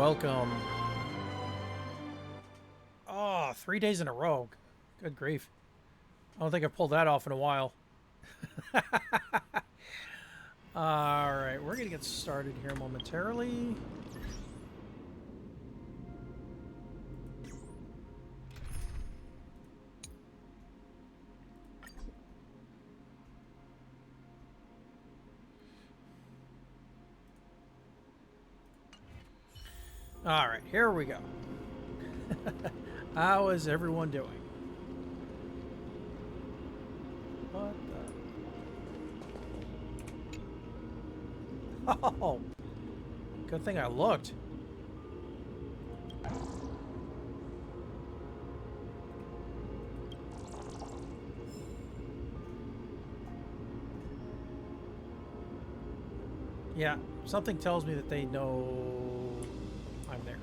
welcome. Oh, 3 days in a row. Good grief. I don't think I've pulled that off in a while. Alright, we're going to get started here momentarily. Alright, here we go. How is everyone doing? What the? Oh! Good thing I looked. Yeah, something tells me that they know I'm there.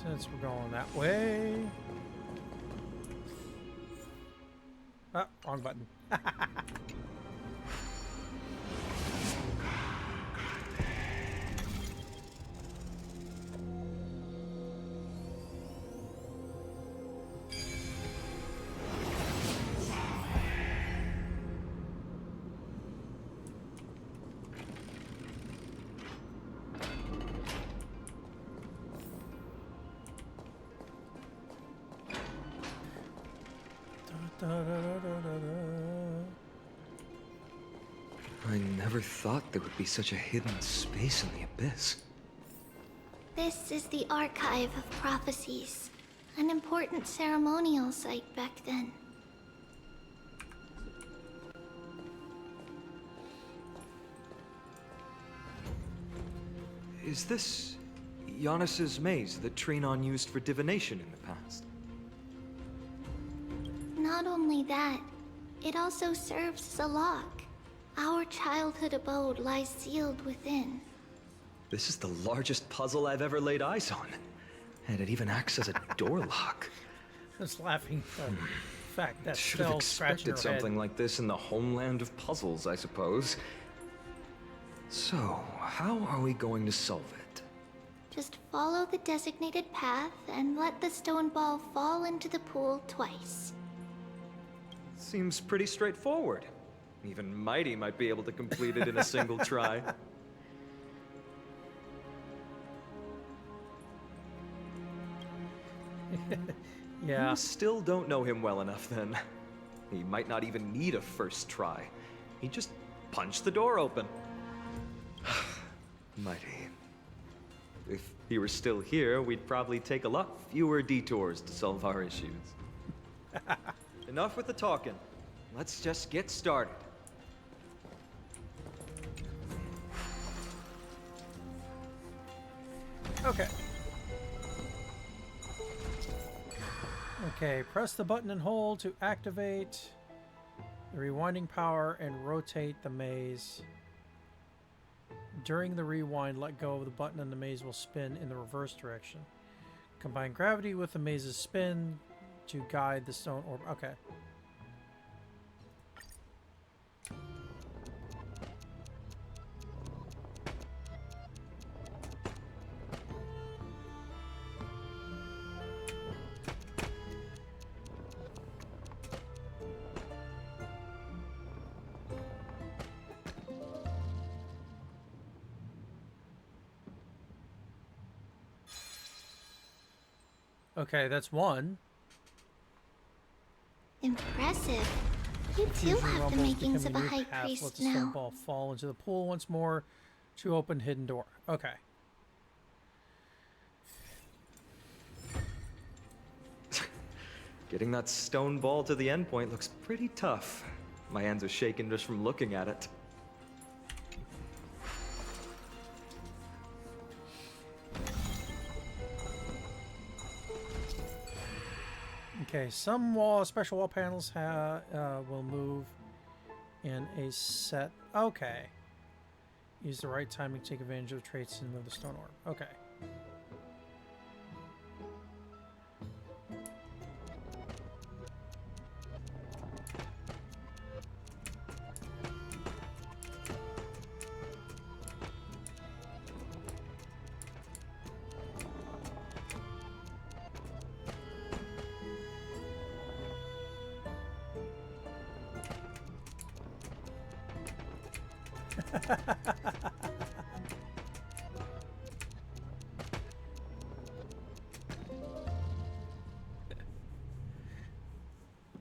Since we're going that way. Ah, wrong button. I never thought there would be such a hidden space in the abyss. This is the Archive of Prophecies, an important ceremonial site back then. Is this Giannis's maze that Trinon used for divination in the past? Not only that, it also serves as a lock. Our childhood abode lies sealed within. This is the largest puzzle I've ever laid eyes on. And it even acts as a door lock. I was laughing at the fact that Should have spell scratching expected her head. something like this in the homeland of puzzles, I suppose. So, how are we going to solve it? Just follow the designated path and let the stone ball fall into the pool twice. Seems pretty straightforward. Even Mighty might be able to complete it in a single try. Yeah. You still don't know him well enough then. He might not even need a first try. He just punched the door open. Mighty. If he were still here, we'd probably take a lot fewer detours to solve our issues. Enough with the talking. Let's just get started. Okay. Okay, press the button and hold to activate the rewinding power and rotate the maze. During the rewind, let go of the button and the maze will spin in the reverse direction. Combine gravity with the maze's spin to guide the stone orb. Okay. Okay, that's one. Impressive. You too have the makings of a high priest Let the stone now. ball fall into the pool once more to open hidden door. Okay. Getting that stone ball to the end point looks pretty tough. My hands are shaking just from looking at it. Okay, some special wall panels will move in a set. Okay. Use the right timing to take advantage of traits and move the stone orb. Okay.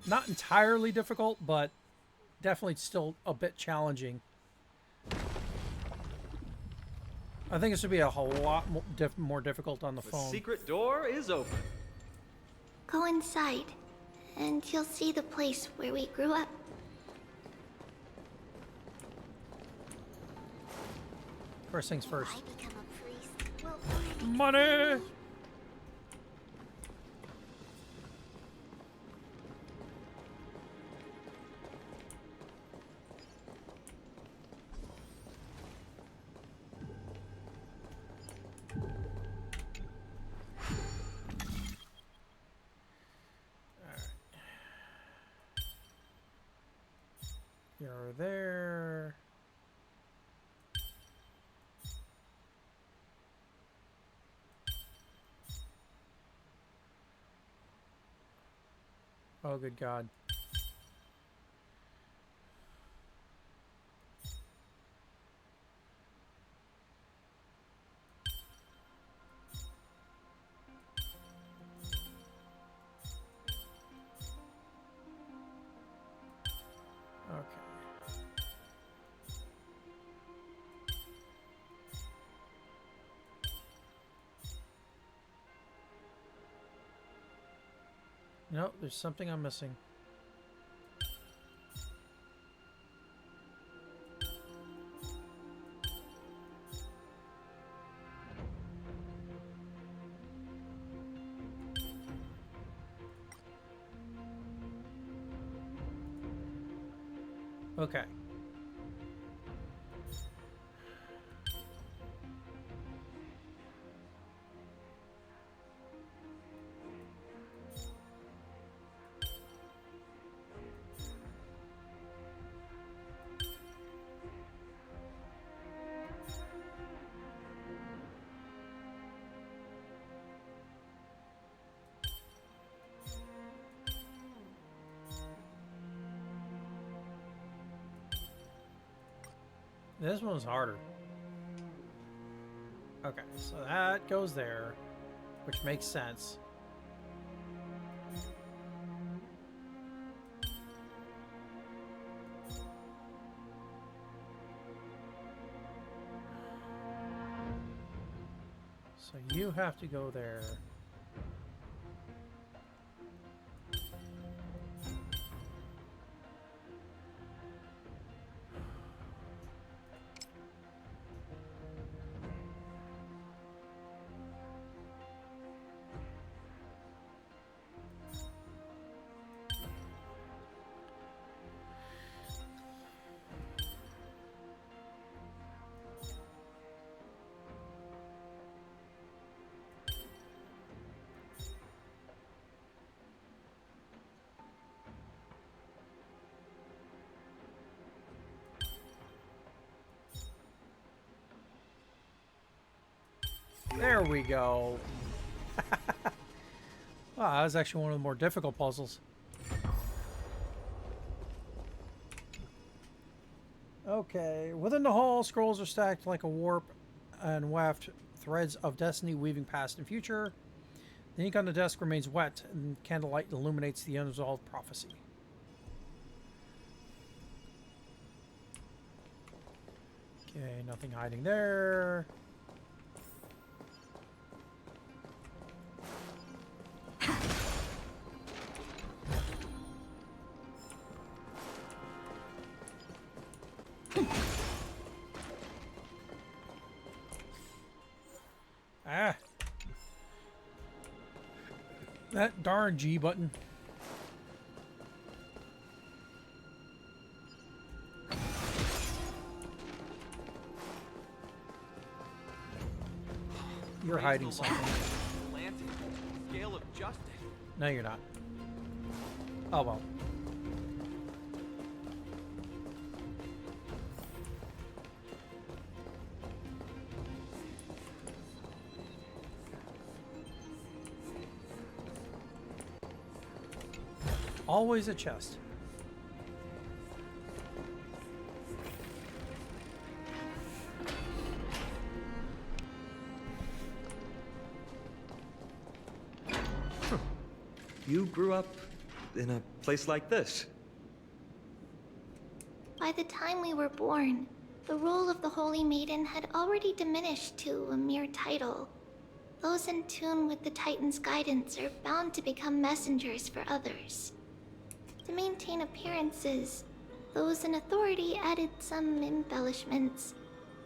Not entirely difficult, but definitely still a bit challenging. I think this would be a whole lot more difficult on the The phone. secret door is open. Go inside, and you'll see the place where we grew up. First things first. I become a priest. Will Money! You're there. Oh, good God. Okay. No, there's something I'm missing. Okay. This one's harder. Okay, so that goes there, which makes sense. So you have to go there. There we go. Wow, that was actually one of the more difficult puzzles. Okay, within the hall, scrolls are stacked like a warp and weft, threads of destiny weaving past and future. The ink on the desk remains wet, and candlelight illuminates the unresolved prophecy. Okay, nothing hiding there. Ah. That darn G button. You're hiding something. Scale of justice. No, you're not. Oh well. Always a chest. you grew up in a place like this. By the time we were born, the role of the Holy Maiden had already diminished to a mere title. Those in tune with the Titan's guidance are bound to become messengers for others. To maintain appearances, those in authority added some embellishments.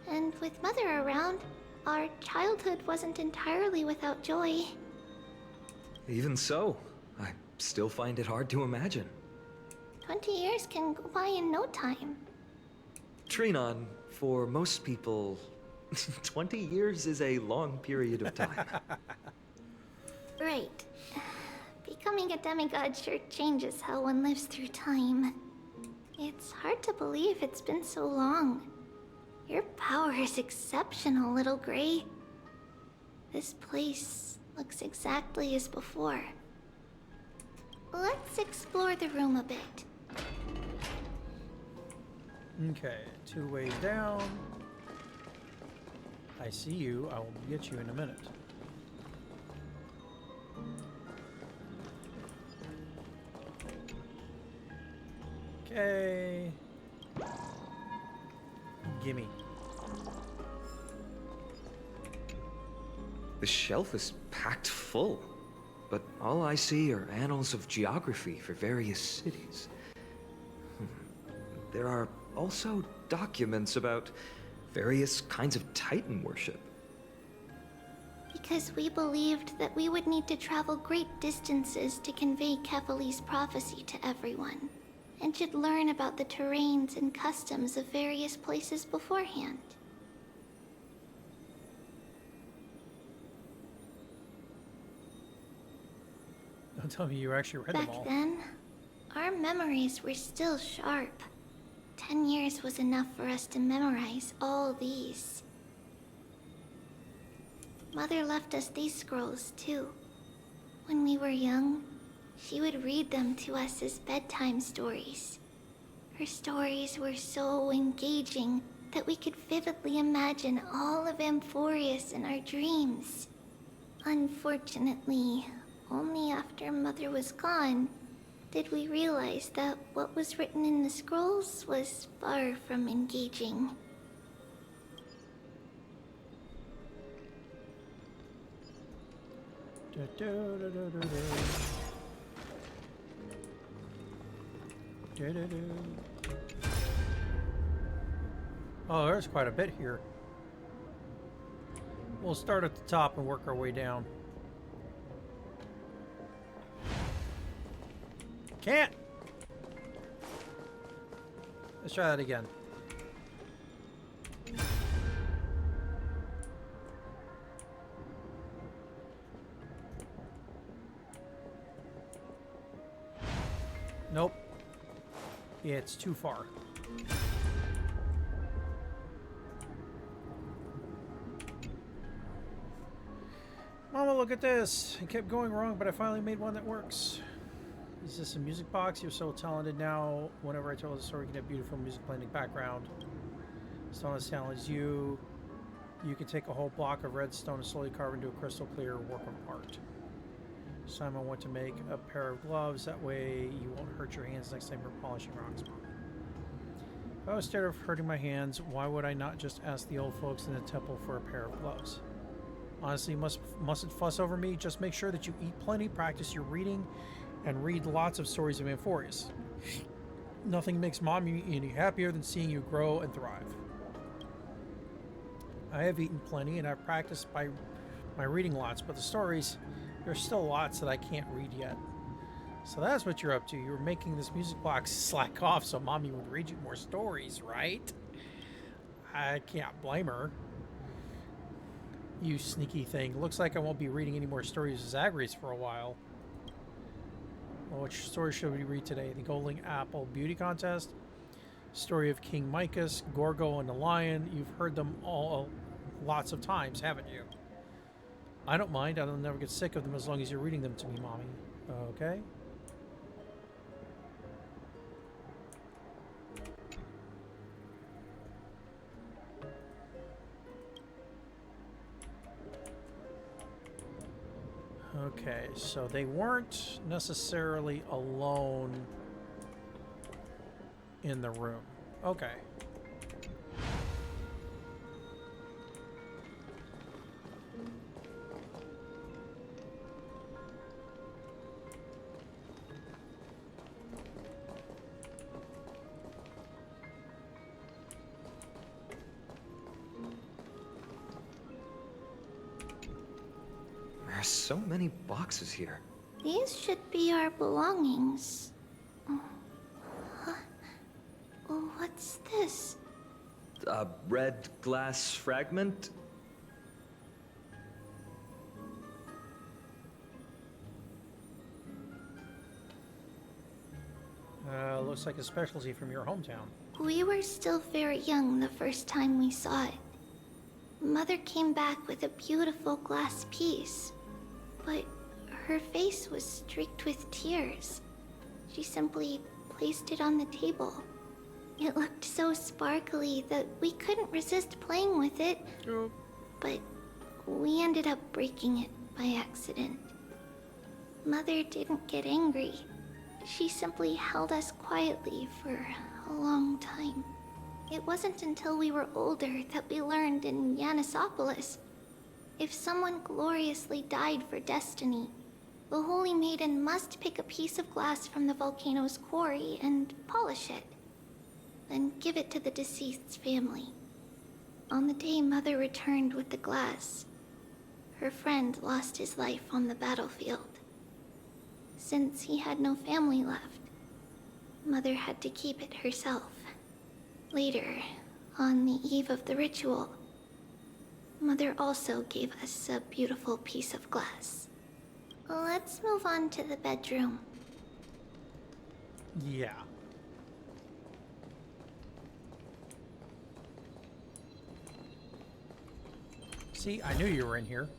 And with Mother around, our childhood wasn't entirely without joy. Even so, I still find it hard to imagine. 20 years can go by in no time. Trinon, for most people, 20 years is a long period of time. Right. Becoming a demigod sure changes how one lives through time. It's hard to believe it's been so long. Your power is exceptional, little Gray. This place looks exactly as before. Let's explore the room a bit. Okay, 2 ways down. I see you. I will get you in a minute. Okay. Gimme. The shelf is packed full, but all I see are annals of geography for various cities. There are also documents about various kinds of Titan worship. Because we believed that we would need to travel great distances to convey Kefali's prophecy to everyone, and should learn about the terrains and customs of various places beforehand. Don't tell me you actually read them Back all. then, our memories were still sharp. 10 years was enough for us to memorize all these. Mother left us these scrolls, too. When we were young, she would read them to us as bedtime stories. Her stories were so engaging that we could vividly imagine all of Amphoreus in our dreams. Unfortunately, only after Mother was gone did we realize that what was written in the scrolls was far from engaging. Oh, there's quite a bit here. We'll start at the top and work our way down. Can't! Let's try that again. Nope. Yeah, it's too far. Mama, look at this. It kept going wrong, but I finally made one that works. Is this a music box? You're so talented now. Whenever I tell a story, you can have beautiful music playing in the background. Stone as talented as you. You can take a whole block of redstone and slowly carve into a crystal clear work of art. Simon want to make a pair of gloves. That way you won't hurt your hands next time you're polishing rocks. If I was scared of hurting my hands, why would I not just ask the old folks in the temple for a pair of gloves? Honestly, you mustn't fuss over me. Just make sure that you eat plenty, practice your reading, and read lots of stories of Amphoreus. Nothing makes Mommy any happier than seeing you grow and thrive. I have eaten plenty, and I've practiced by my reading lots, but the stories, there's still lots that I can't read yet. So that's what you're up to. You're making this music box slack off so Mommy would read you more stories, right? I can't blame her. You sneaky thing. Looks like I won't be reading any more stories of Zagreus for a while. Well, which story should we read today? The Golden Apple Beauty Contest, story of King Micus, Gorgo and the Lion. You've heard them all lots of times, haven't you? I don't mind. I'll never get sick of them as long as you're reading them to me, Mommy. Okay? Okay, so they weren't necessarily alone in the room. Okay. There's so many boxes here. These should be our belongings. Huh? What's this? A red glass fragment? Looks like a specialty from your hometown. We were still very young the first time we saw it. Mother came back with a beautiful glass piece, but her face was streaked with tears. She simply placed it on the table. It looked so sparkly that we couldn't resist playing with it, but we ended up breaking it by accident. Mother didn't get angry. She simply held us quietly for a long time. It wasn't until we were older that we learned in Yanisopolis, if someone gloriously died for destiny, the Holy Maiden must pick a piece of glass from the volcano's quarry and polish it, then give it to the deceased's family. On the day Mother returned with the glass, her friend lost his life on the battlefield. Since he had no family left, Mother had to keep it herself. Later, on the eve of the ritual, Mother also gave us a beautiful piece of glass. Let's move on to the bedroom. Yeah. See, I knew you were in here.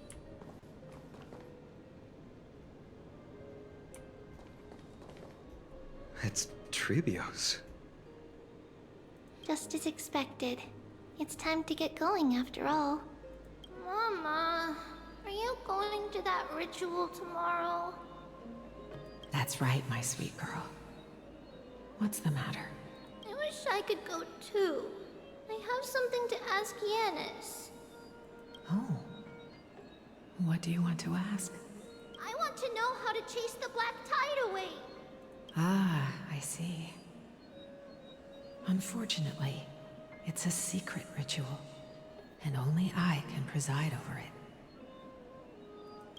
It's Trebios. Just as expected. It's time to get going after all. Mama, are you going to that ritual tomorrow? That's right, my sweet girl. What's the matter? I wish I could go too. I have something to ask Yanis. Oh. What do you want to ask? I want to know how to chase the black tide away. Ah, I see. Unfortunately, it's a secret ritual, and only I can preside over it.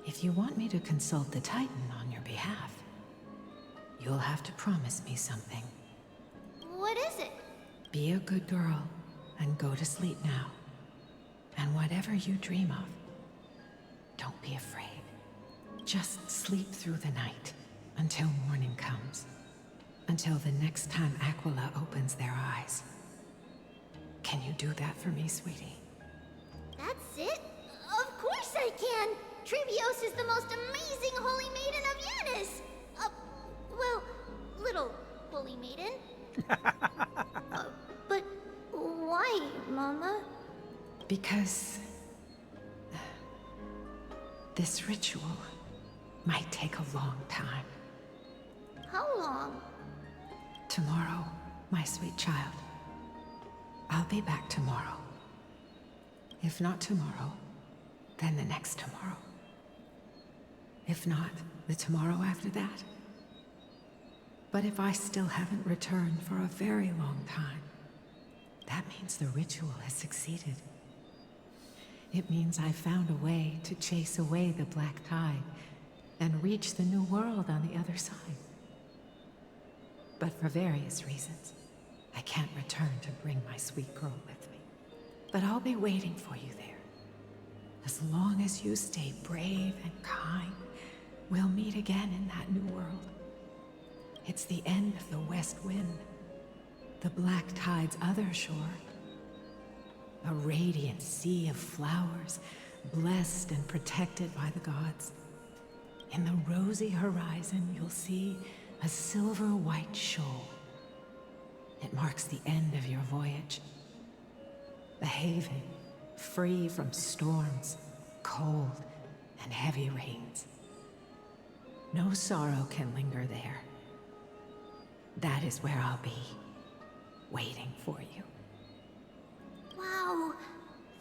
If you want me to consult the Titan on your behalf, you'll have to promise me something. What is it? Be a good girl and go to sleep now. And whatever you dream of, don't be afraid. Just sleep through the night until morning comes. Until the next time Aquila opens their eyes. Can you do that for me, sweetie? That's it? Of course I can! Trebios is the most amazing Holy Maiden of Yanis! Well, little Holy Maiden. But why, Mama? Because this ritual might take a long time. How long? Tomorrow, my sweet child. I'll be back tomorrow. If not tomorrow, then the next tomorrow. If not, the tomorrow after that. But if I still haven't returned for a very long time, that means the ritual has succeeded. It means I found a way to chase away the black tide and reach the new world on the other side. But for various reasons, I can't return to bring my sweet girl with me. But I'll be waiting for you there. As long as you stay brave and kind, we'll meet again in that new world. It's the end of the west wind, the black tide's other shore. A radiant sea of flowers, blessed and protected by the gods. In the rosy horizon, you'll see a silver-white shoal. It marks the end of your voyage. A haven, free from storms, cold, and heavy rains. No sorrow can linger there. That is where I'll be, waiting for you. Wow,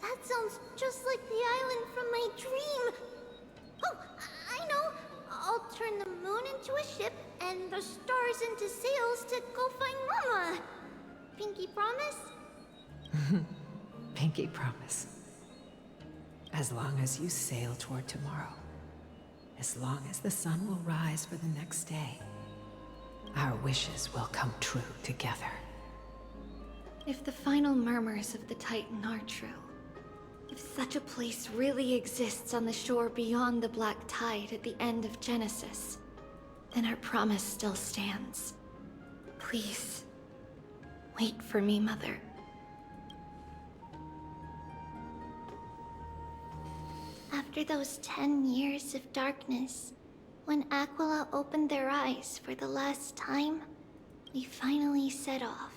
that sounds just like the island from my dream. Oh, I know. I'll turn the moon into a ship and the stars into sails to go find Mama. Pinky promise? Pinky promise. As long as you sail toward tomorrow, as long as the sun will rise for the next day, our wishes will come true together. If the final murmurs of the Titan are true, if such a place really exists on the shore beyond the Black Tide at the end of Genesis, then our promise still stands. Please, wait for me, Mother. After those 10 years of darkness, when Aquila opened their eyes for the last time, we finally set off.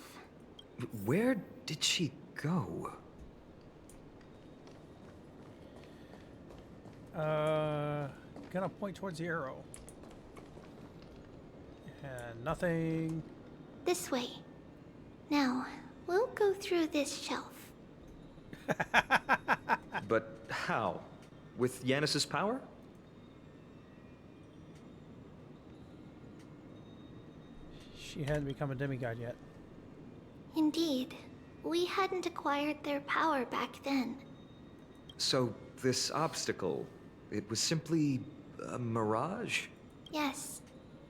Where did she go? Gonna point towards the arrow. And nothing. This way. Now, we'll go through this shelf. But how? With Yanis's power? She hadn't become a demigod yet. Indeed, we hadn't acquired their power back then. So, this obstacle, it was simply a mirage? Yes,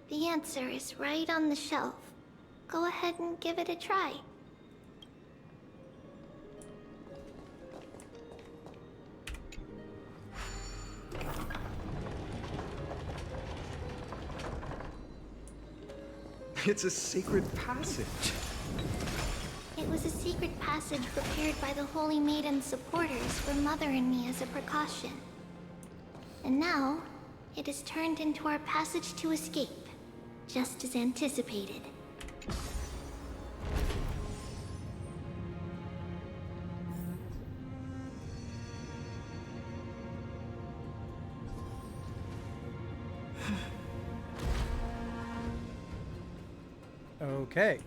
the answer is right on the shelf. Go ahead and give it a try. It's a sacred passage. It was a secret passage prepared by the Holy Maiden's supporters for Mother and me as a precaution. And now, it is turned into our passage to escape, just as anticipated. Okay.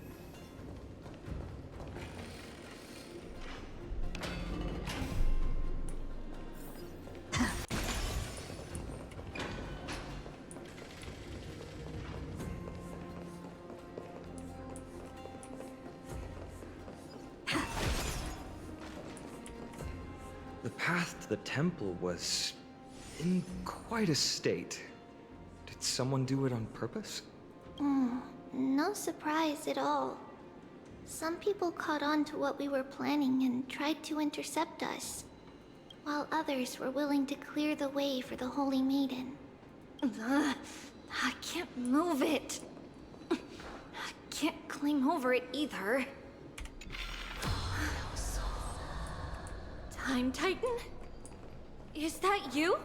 The path to the temple was in quite a state. Did someone do it on purpose? No surprise at all. Some people caught on to what we were planning and tried to intercept us, while others were willing to clear the way for the Holy Maiden. I can't move it. I can't climb over it either. Time Titan? Is that you?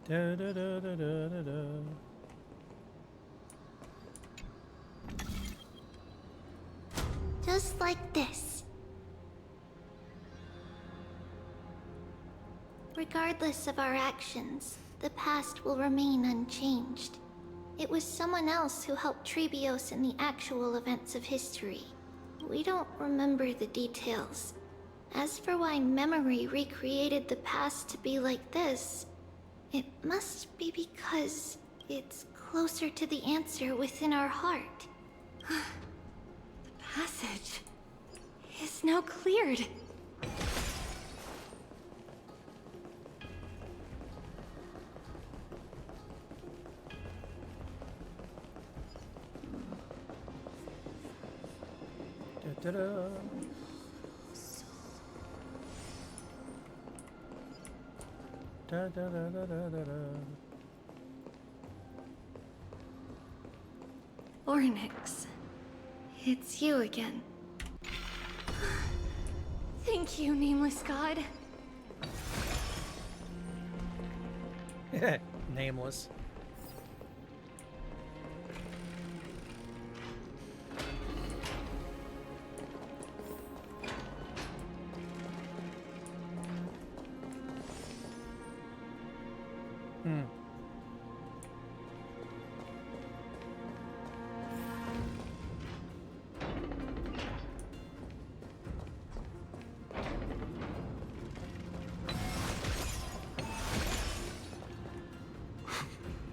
Da, da, da, da, da, da, da. Just like this. Regardless of our actions, the past will remain unchanged. It was someone else who helped Trebios in the actual events of history. We don't remember the details. As for why memory recreated the past to be like this, it must be because it's closer to the answer within our heart. The passage is now cleared. Da, da, da. Da, da, da, da, da, da, da. Ornix, it's you again. Thank you, nameless god. Nameless. Hmm.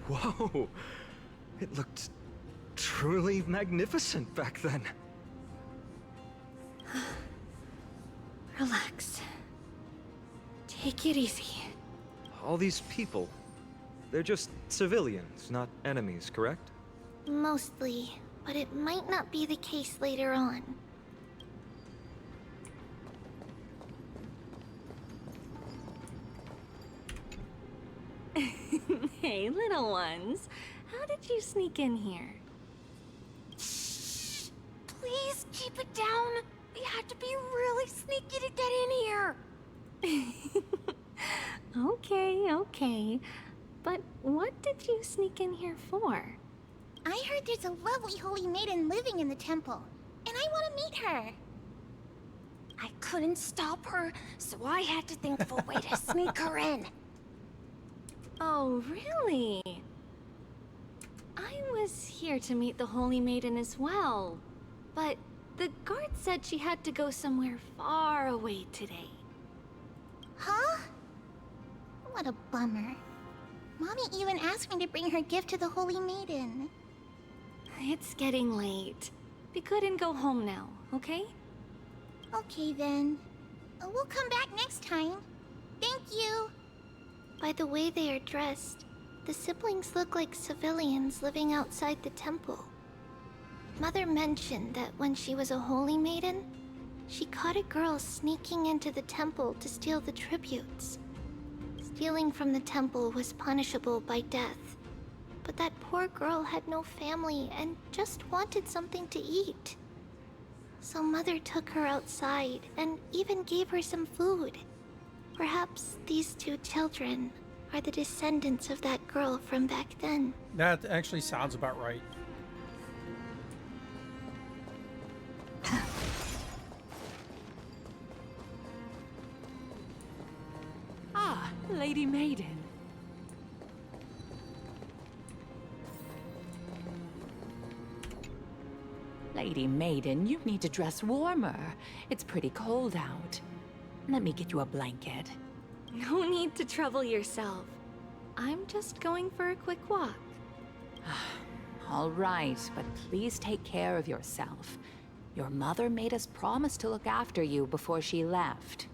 Whoa! It looked truly magnificent back then. Relax. Take it easy. All these people, they're just civilians, not enemies, correct? Mostly, but it might not be the case later on. Hey, little ones. How did you sneak in here? Shh! Please keep it down. We had to be really sneaky to get in here. Okay, okay. But what did you sneak in here for? I heard there's a lovely holy maiden living in the temple, and I want to meet her. I couldn't stop her, so I had to think of a way to sneak her in. Oh, really? I was here to meet the Holy Maiden as well, but the guard said she had to go somewhere far away today. Huh? What a bummer. Mommy even asked me to bring her gift to the holy maiden. It's getting late. Be good and go home now, okay? Okay then. We'll come back next time. Thank you. By the way they are dressed, the siblings look like civilians living outside the temple. Mother mentioned that when she was a holy maiden, she caught a girl sneaking into the temple to steal the tributes. Stealing from the temple was punishable by death, but that poor girl had no family and just wanted something to eat. So Mother took her outside and even gave her some food. Perhaps these two children are the descendants of that girl from back then. That actually sounds about right. Ah, Lady Maiden. Lady Maiden, you need to dress warmer. It's pretty cold out. Let me get you a blanket. No need to trouble yourself. I'm just going for a quick walk. All right, but please take care of yourself. Your mother made us promise to look after you before she left.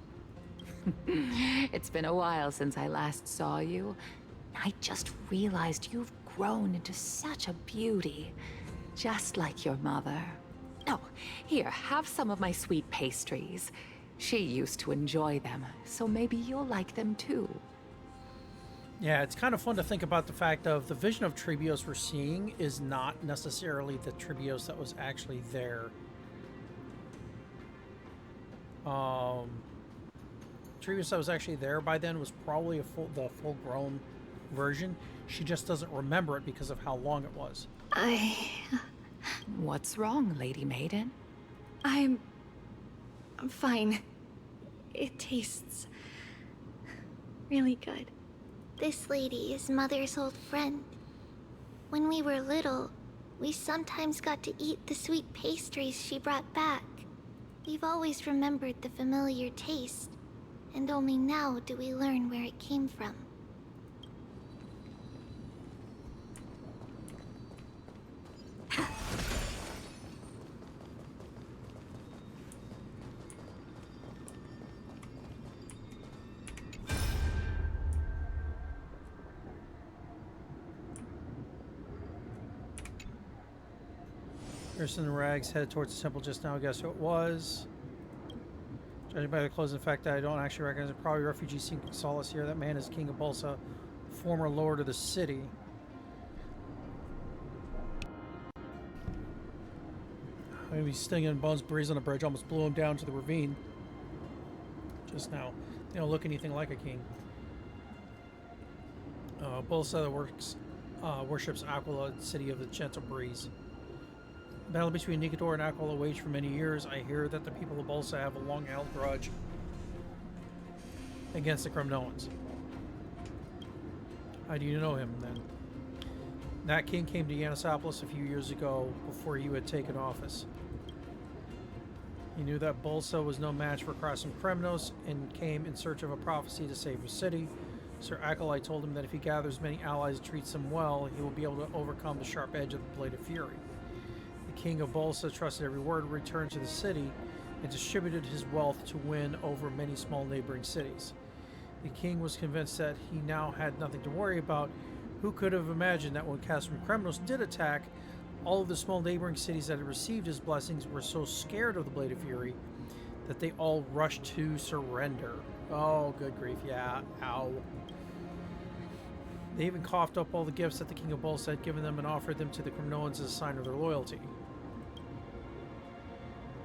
It's been a while since I last saw you. I just realized you've grown into such a beauty, just like your mother. Oh, here, have some of my sweet pastries. She used to enjoy them, so maybe you'll like them too. Yeah, it's kind of fun to think about the fact of the vision of Trebios we're seeing is not necessarily the Trebios that was actually there. Trebios that was actually there by then was probably the full-grown version. She just doesn't remember it because of how long it was. What's wrong, Lady Maiden? I'm fine. It tastes really good. This lady is Mother's old friend. When we were little, we sometimes got to eat the sweet pastries she brought back. We've always remembered the familiar taste, and only now do we learn where it came from. Person in rags headed towards the temple just now. Guess who it was? Judging by the clothes and the fact that I don't actually recognize it, probably refugees seeking solace here. That man is King of Bolsa, former lord of the city. Maybe stinging bones breeze on the bridge almost blew him down to the ravine. just now. They don't look anything like a king. Bolsa worships Aquila, city of the gentle breeze. Battle between Nicator and Aquila waged for many years. I hear that the people of Bolsa have a long-held grudge against the Cremnoans. How do you know him, then? That king came to Yanisopolis a few years ago, before you had taken office. He knew that Bolsa was no match for crossing Kremnos and came in search of a prophecy to save his city. Sir Acolyte told him that if he gathers many allies and treats them well, he will be able to overcome the sharp edge of the Blade of Fury. The king of Bolsa trusted every word, returned to the city, and distributed his wealth to win over many small neighboring cities. The king was convinced that he now had nothing to worry about. Who could have imagined that when Castrum Kremnos did attack, all of the small neighboring cities that had received his blessings were so scared of the Blade of Fury that they all rushed to surrender. Oh, good grief, yeah, ow. They even coughed up all the gifts that the king of Bolsa had given them and offered them to the Kremnoans as a sign of their loyalty.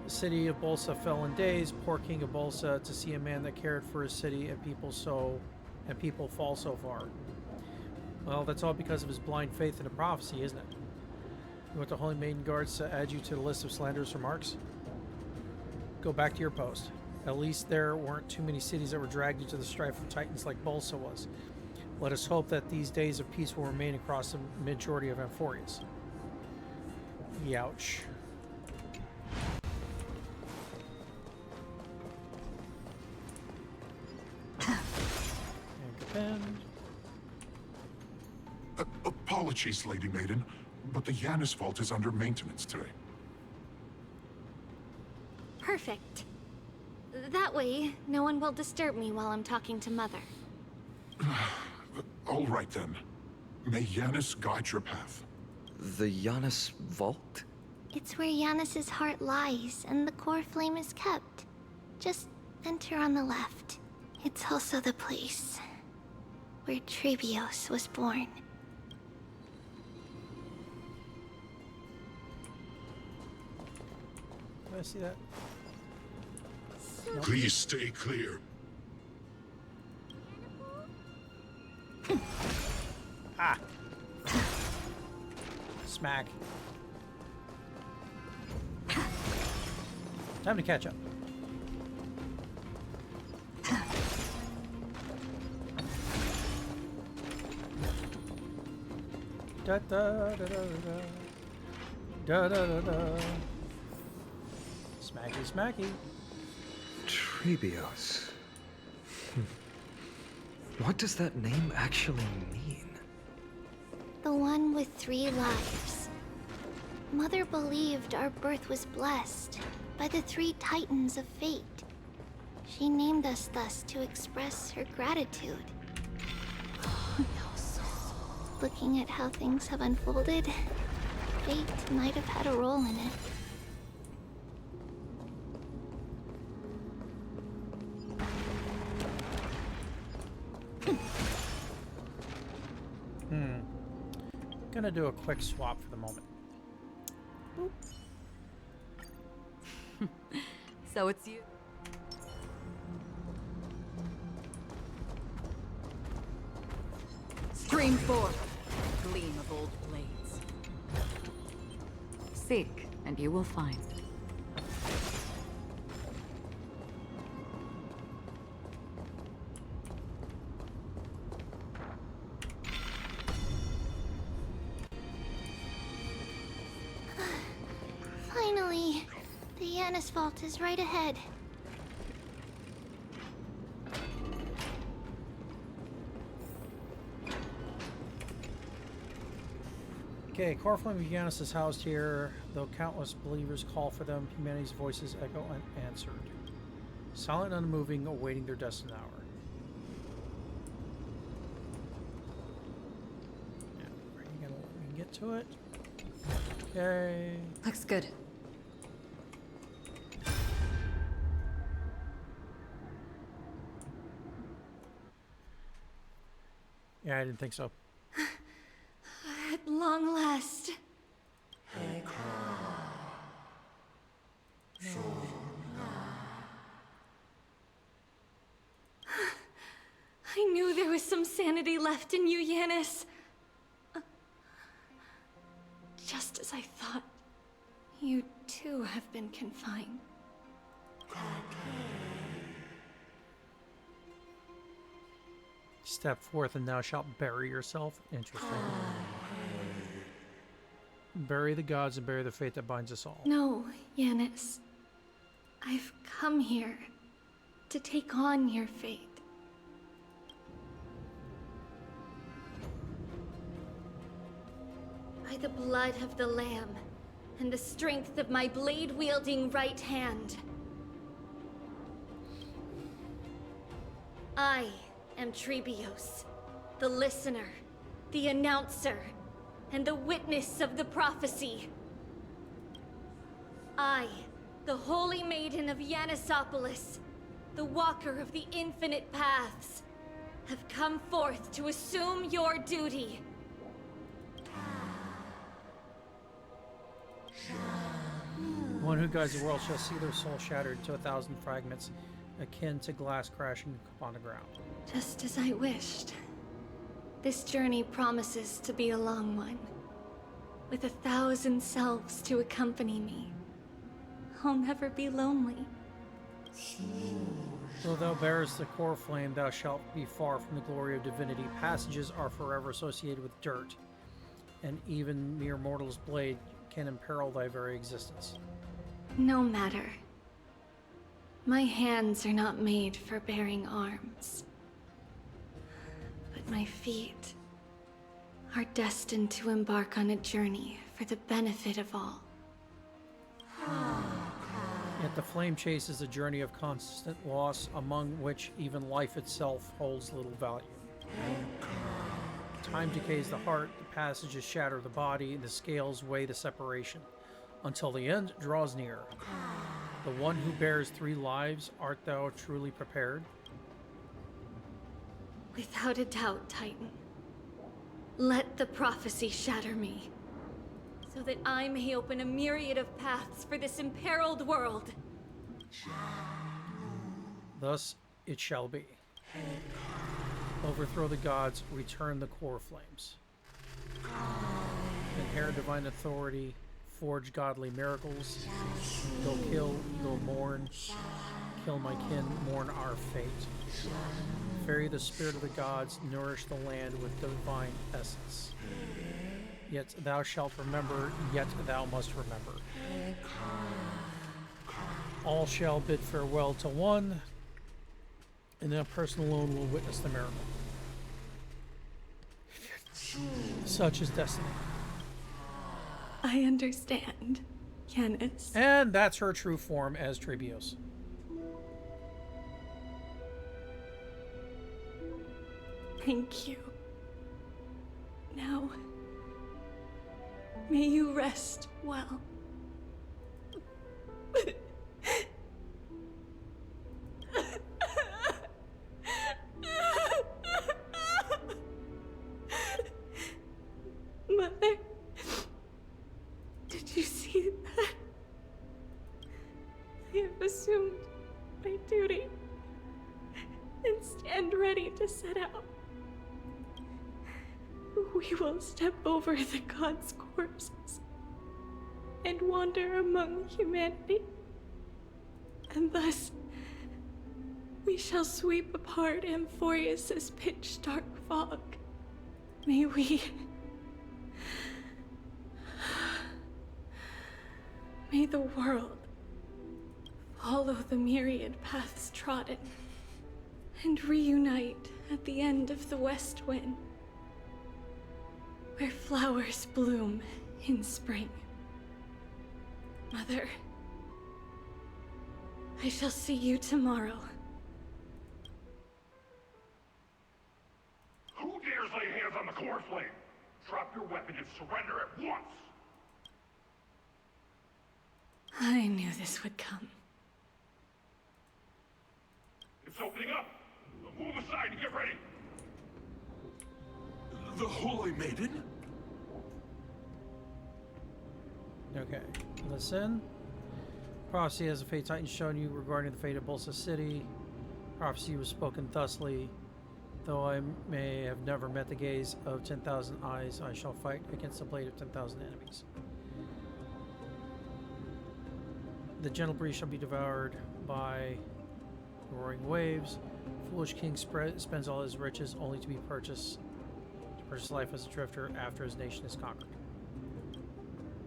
The city of Bolsa fell in days. Poor king of Bolsa, to see a man that cared for his city and people fall so far. Well, that's all because of his blind faith in a prophecy, isn't it? You want the Holy Maiden Guards to add you to the list of slanderous remarks? Go back to your post. At least there weren't too many cities that were dragged into the strife of Titans like Bolsa was. Let us hope that these days of peace will remain across the majority of Amphoreus. Youch. And apologies, Lady Maiden, but the Yanis vault is under maintenance today. Perfect. That way, no one will disturb me while I'm talking to Mother. All right then. May Yanis guide your path. The Janus Vault? It's where Yanis's heart lies, and the core flame is kept. Just enter on the left. It's also the place where Trebios was born. Did I see that? Please stay clear. Ah! Smack. Time to catch up. Da da da da da da da da da. Smacky, smacky. Trebios. What does that name actually mean? The one with 3 lives. Mother believed our birth was blessed by the 3 titans of fate. She named us thus to express her gratitude. Looking at how things have unfolded, fate might have had a role in it. Gonna do a quick swap for the moment. So it's you. Stream forth, gleam of old blades. Seek, and you will find. Finally, the Yanis Vault is right ahead. Okay, core flame of Yanis is housed here. Though countless believers call for them, humanity's voices echo unanswered. Silent and unmoving, awaiting their destined hour. Yeah, are you gonna let me get to it? Okay. Looks good. Yeah, I didn't think so. At long last. sanity left in you, Yanis. Just as I thought, you too have been confined. Step forth and thou shalt bury yourself. Interesting. Bury the gods and bury the fate that binds us all. No, Yanis. I've come here to take on your fate. By the blood of the Lamb and the strength of my blade-wielding right hand, I am Trebios, the listener, the announcer, and the witness of the prophecy. I, the Holy Maiden of Yanisopolis, the Walker of the Infinite Paths, have come forth to assume your duty. One who guides the world shall see their soul shattered into 1,000 fragments, akin to glass crashing upon the ground. Just as I wished. This journey promises to be a long one, with 1,000 selves to accompany me. I'll never be lonely. Though thou bearest the core flame, thou shalt be far from the glory of divinity. Passages are forever associated with dirt, and even mere mortal's blade can imperil thy very existence. No matter. My hands are not made for bearing arms. But my feet are destined to embark on a journey for the benefit of all. Yet the flame chase is a journey of constant loss, among which even life itself holds little value. Time decays the heart, the passages shatter the body, and the scales weigh the separation, until the end draws near. The one who bears 3 lives, art thou truly prepared? Without a doubt, Titan. Let the prophecy shatter me, so that I may open a myriad of paths for this imperiled world. Thus it shall be. Overthrow the gods, return the core flames. Inherit divine authority, forge godly miracles. Go kill, go mourn. Kill my kin, mourn our fate. Ferry the spirit of the gods, nourish the land with divine essence. Yet thou shalt remember, yet thou must remember. All shall bid farewell to one, and that person alone will witness the miracle. Such is destiny. I understand, Yanis. And that's her true form as Trebios. Thank you. Now, may you rest well. Mother, did you see that? I have assumed my duty and stand ready to set out. We will step over the gods' corpses and wander among humanity. And thus, we shall sweep apart Amphoreus' pitch-dark fog. May we... May the world follow the myriad paths trodden and reunite at the end of the west wind, where flowers bloom in spring. Mother, I shall see you tomorrow. Who dares lay hands on the core flame? Drop your weapon and surrender at once! I knew this would come. It's opening up! Move aside and get ready! The Holy Maiden? Okay, listen. Prophecy has a fate titan shown you regarding the fate of Bolsa City. Prophecy was spoken thusly Though I may have never met the gaze of 10,000 eyes, I shall fight against the blade of 10,000 enemies. The gentle breeze shall be devoured by roaring waves. Foolish king spends all his riches only to purchase life as a drifter after his nation is conquered.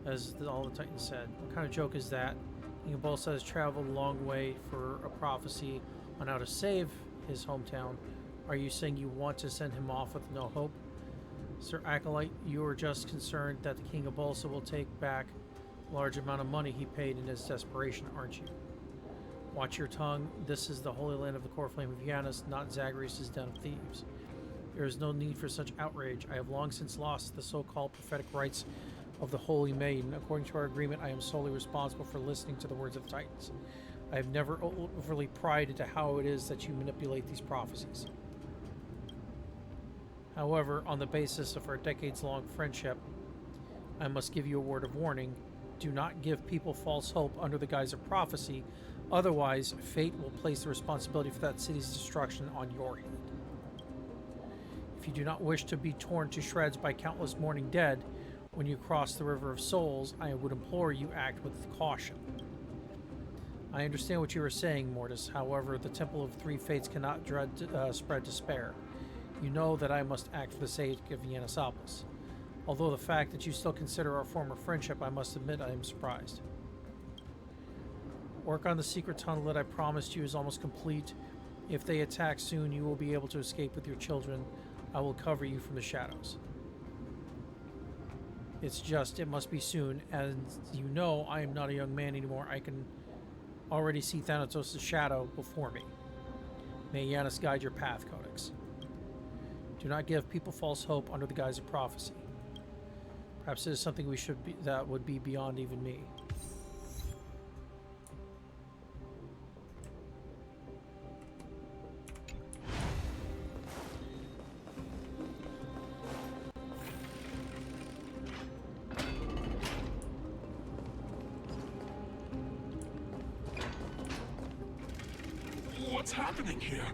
As all the Titans said. What kind of joke is that? King Bolsa has traveled a long way for a prophecy on how to save his hometown. Are you saying you want to send him off with no hope? Sir Acolyte, you are just concerned that the King of Bolsa will take back a large amount of money he paid in his desperation, aren't you? Watch your tongue. This is the holy land of the core flame of Janus, not Zagreus' den of thieves. There is no need for such outrage. I have long since lost the so-called prophetic rights of the Holy Maiden. According to our agreement, I am solely responsible for listening to the words of the Titans. I have never overly pried into how it is that you manipulate these prophecies. However, on the basis of our decades-long friendship, I must give you a word of warning. Do not give people false hope under the guise of prophecy. Otherwise, fate will place the responsibility for that city's destruction on your head. If you do not wish to be torn to shreds by countless mourning dead when you cross the River of Souls, I would implore you act with caution. I understand what you are saying, Mortis. However, the Temple of Three Fates cannot spread despair. You know that I must act for the sake of Yanisopoulos. Although the fact that you still consider our former friendship, I must admit I am surprised. Work on the secret tunnel that I promised you is almost complete. If they attack soon, you will be able to escape with your children. I will cover you from the shadows. It's just, it must be soon. As you know, I am not a young man anymore. I can already see Thanatos' shadow before me. May Janus guide your path, Codex. Do not give people false hope under the guise of prophecy. Perhaps it is something that would be beyond even me. What's happening here?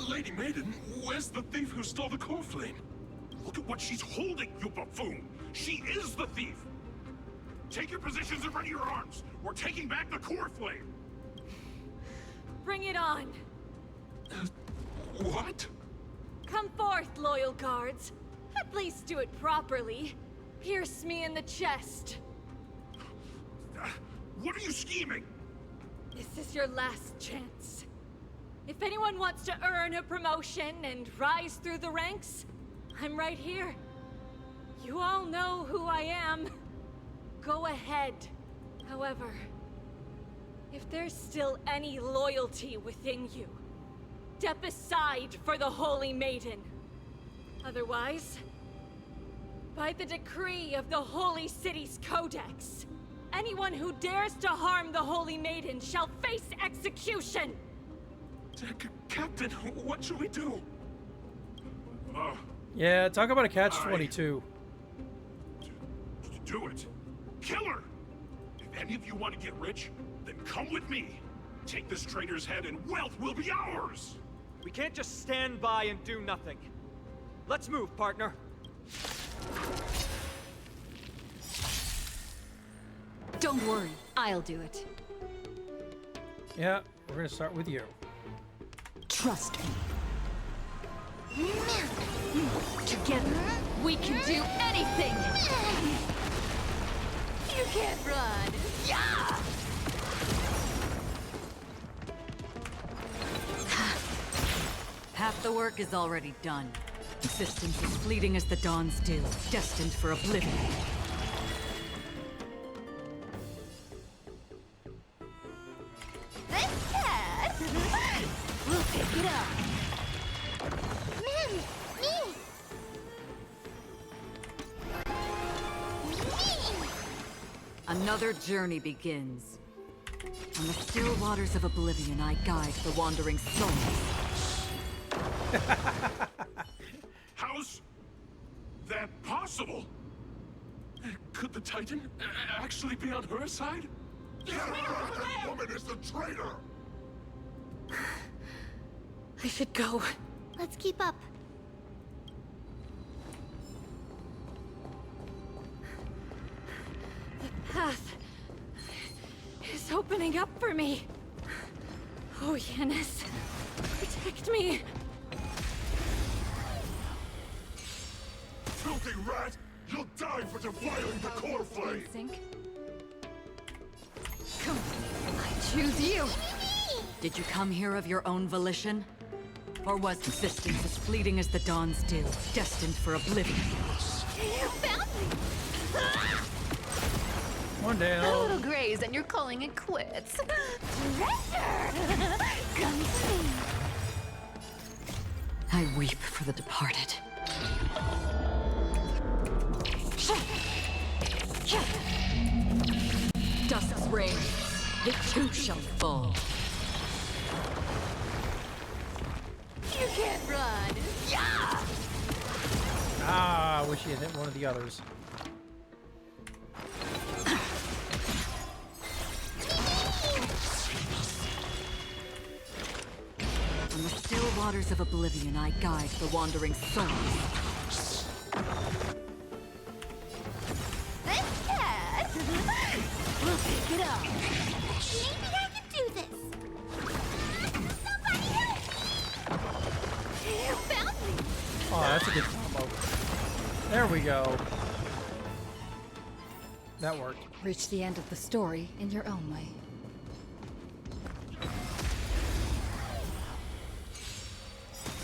Lady Maiden, where's the thief who stole the core flame? Look at what she's holding, you buffoon! She is the thief! Take your positions and ready your arms! We're taking back the core flame! Bring it on! What? Come forth, loyal guards. At least do it properly. Pierce me in the chest. What are you scheming? This is your last chance. If anyone wants to earn a promotion and rise through the ranks, I'm right here. You all know who I am. Go ahead. However, if there's still any loyalty within you, step aside for the Holy Maiden. Otherwise, by the decree of the Holy City's Codex, anyone who dares to harm the Holy Maiden shall face execution! Captain, what should we do? Yeah, talk about a catch-22. Do it. Kill her! If any of you want to get rich, then come with me. Take this traitor's head and wealth will be ours! We can't just stand by and do nothing. Let's move, partner. Don't worry, I'll do it. Yeah, we're gonna start with you. Trust me. Together, we can do anything! You can't run! Yeah! Half the work is already done. Existence is fleeting as the dawn's dew, destined for oblivion. This cat! We'll pick it up. Man, me! Me! Another journey begins. On the still waters of oblivion, I guide the wandering souls. How's that possible? Could the Titan actually be on her side? That woman is the traitor! I should go. Let's keep up. path is opening up for me. Oh, Yanis, protect me. Filthy rat! You'll die for defiling the core flame! Sync. Come, I choose you. Did you come here of your own volition? Or was existence as fleeting as the dawn's dew, destined for oblivion? You found me. One day, A little graze and you're calling it quits. Treasure! Come to me. I weep for the departed. Dusk's reign, it too shall fall. You can't run. Yeah! I wish he had hit one of the others. On the still waters of oblivion, I guide the wandering souls. This cat! We'll pick it up. Maybe I can do this. Somebody help me! You found me. Oh, that's a good combo. There we go. That worked. Reach the end of the story in your own way.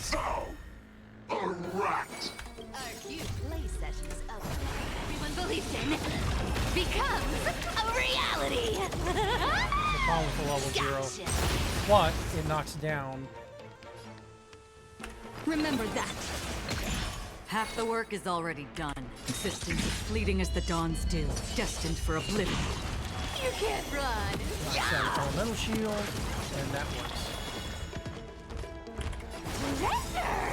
So, a rat! Our cute play sessions of everyone believes in becomes a reality! The problem with the level 0. Gotcha. But it knocks down. Remember that. Half the work is already done. Existence as fleeting as the dawn's dew, destined for oblivion. You can't run! Knocks down elemental shield, and that works. Treasure!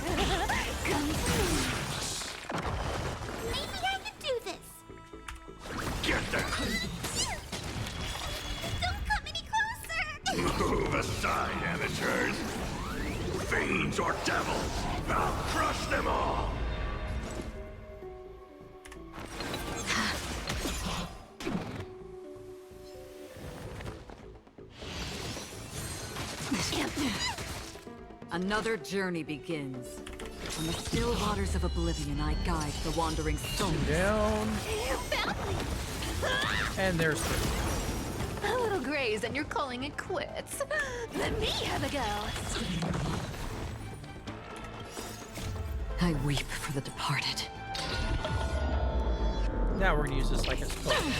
Come through! Maybe I can do this! Get that! Don't come any closer! Move aside, amateurs! Fiends or devils! I'll crush them all! Another journey begins. On the still waters of oblivion, I guide the wandering souls. Down. You found me! And there's 3. A little graze and you're calling it quits. Let me have a go! I weep for the departed. Now we're gonna use this like a spoon.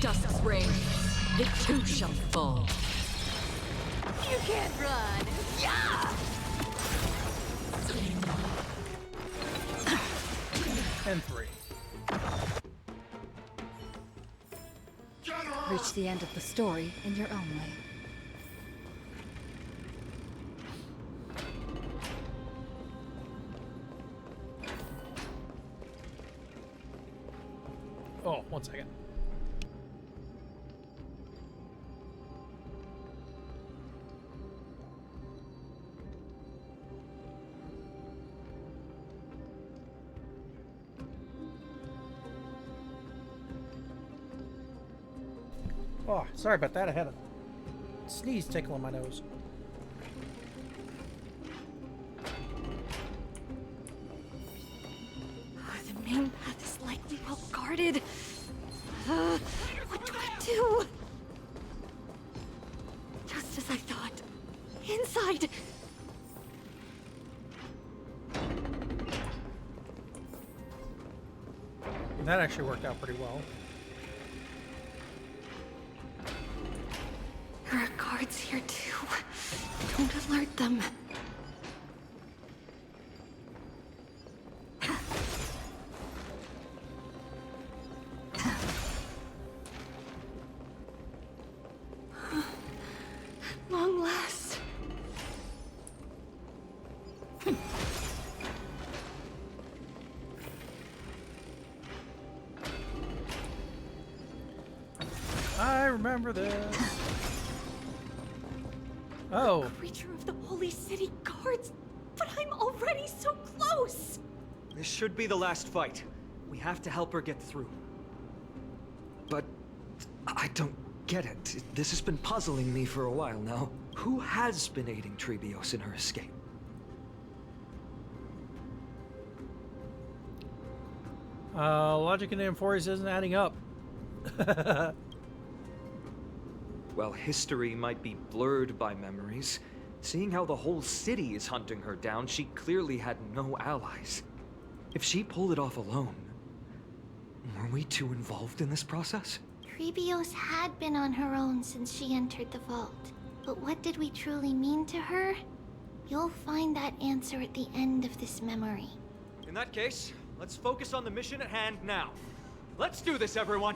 Dusk's reign, it too shall fall. You can't run! Yeah! And 3. Reach the end of the story in your own way. Oh, 1 second. Oh, sorry about that. I had a sneeze tickle in my nose. The main path is likely well guarded. What do I do? Just as I thought. Inside. That actually worked out pretty well. There are guards here too. Don't alert them. Long last. I remember this. Oh, Creature of the Holy City guards. But I'm already so close. This should be the last fight. We have to help her get through. But I don't get it. This has been puzzling me for a while now. Who has been aiding Trebios in her escape? Logic in Amphoreus isn't adding up. Well, history might be blurred by memories. Seeing how the whole city is hunting her down, she clearly had no allies. If she pulled it off alone, were we too involved in this process? Trebios had been on her own since she entered the vault. But what did we truly mean to her? You'll find that answer at the end of this memory. In that case, let's focus on the mission at hand now. Let's do this, everyone!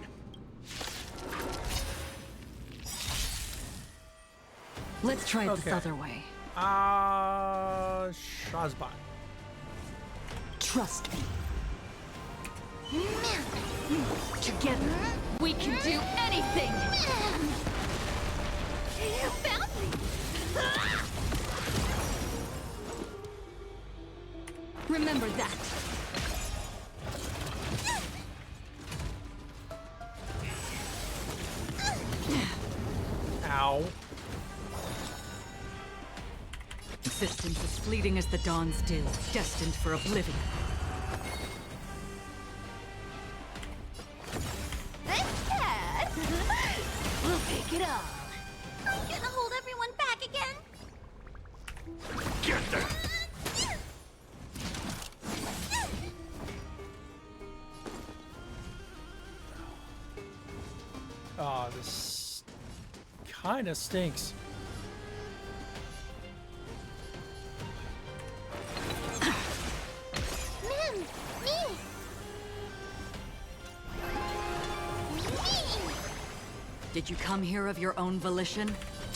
Let's try it this Okay. other way. Shazbot. Trust me. Together, we can do anything! You found me! Remember that. Ow. Existence as fleeting as the dawn's dew, destined for oblivion. Thanks, Cat! We'll take it all. I'm gonna hold everyone back again. Get them! Oh, this kind of stinks. Man, me! Did you come here of your own volition?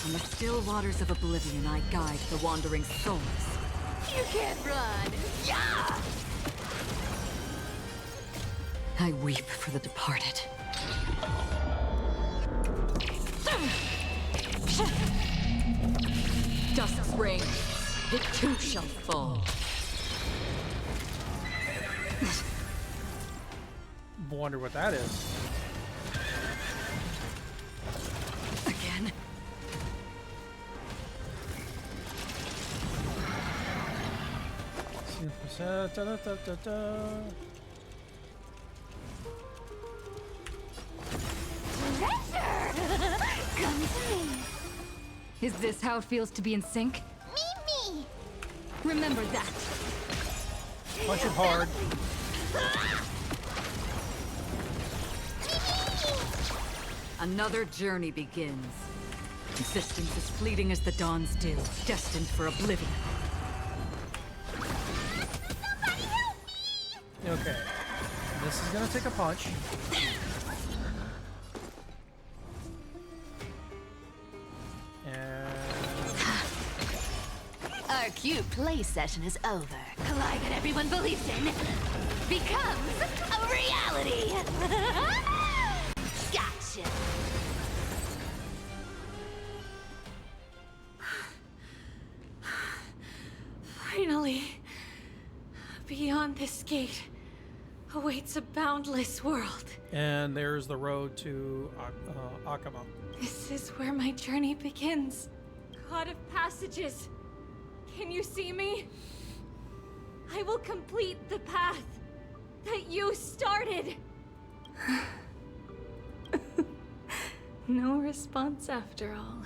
On the still waters of oblivion, I guide the wandering souls. You can't run! Yeah! I weep for the departed. Dusk's reign, it too shall fall. Wonder what that is. Again? Treasure! Come to me! Is this how it feels to be in sync? Me! Remember that. Punch it hard. Another journey begins. Existence as fleeting as the dawn's dew, destined for oblivion. Somebody help me! Okay. This is gonna take a punch. And Our cute play session is over. The lie that everyone believes in becomes a reality! Gotcha! Finally, beyond this gate awaits a boundless world. and there's the road to Akama. This is where my journey begins. God of passages, can you see me? I will complete the path that you started. No response after all.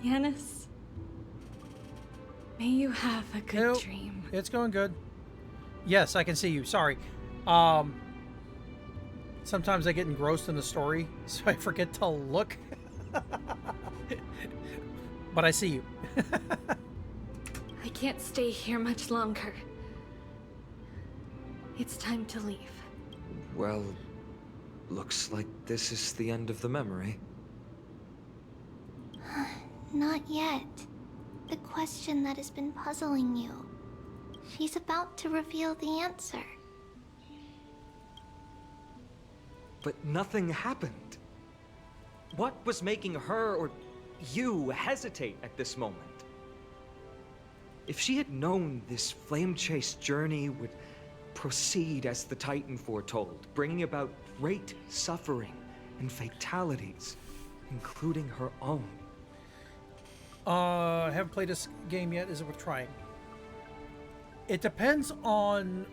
Yanis, may you have a good Nope. dream. It's going good. Yes, I can see you. Sorry. Sometimes I get engrossed in the story, so I forget to look. But I see you. I can't stay here much longer. It's time to leave. Well, looks like this is the end of the memory. Not yet. The question that has been puzzling you. She's about to reveal the answer. But nothing happened. What was making her or you hesitate at this moment? If she had known this flame chase journey would proceed as the Titan foretold, bringing about great suffering and fatalities, including her own. I haven't played this game yet. Is it worth trying? It depends on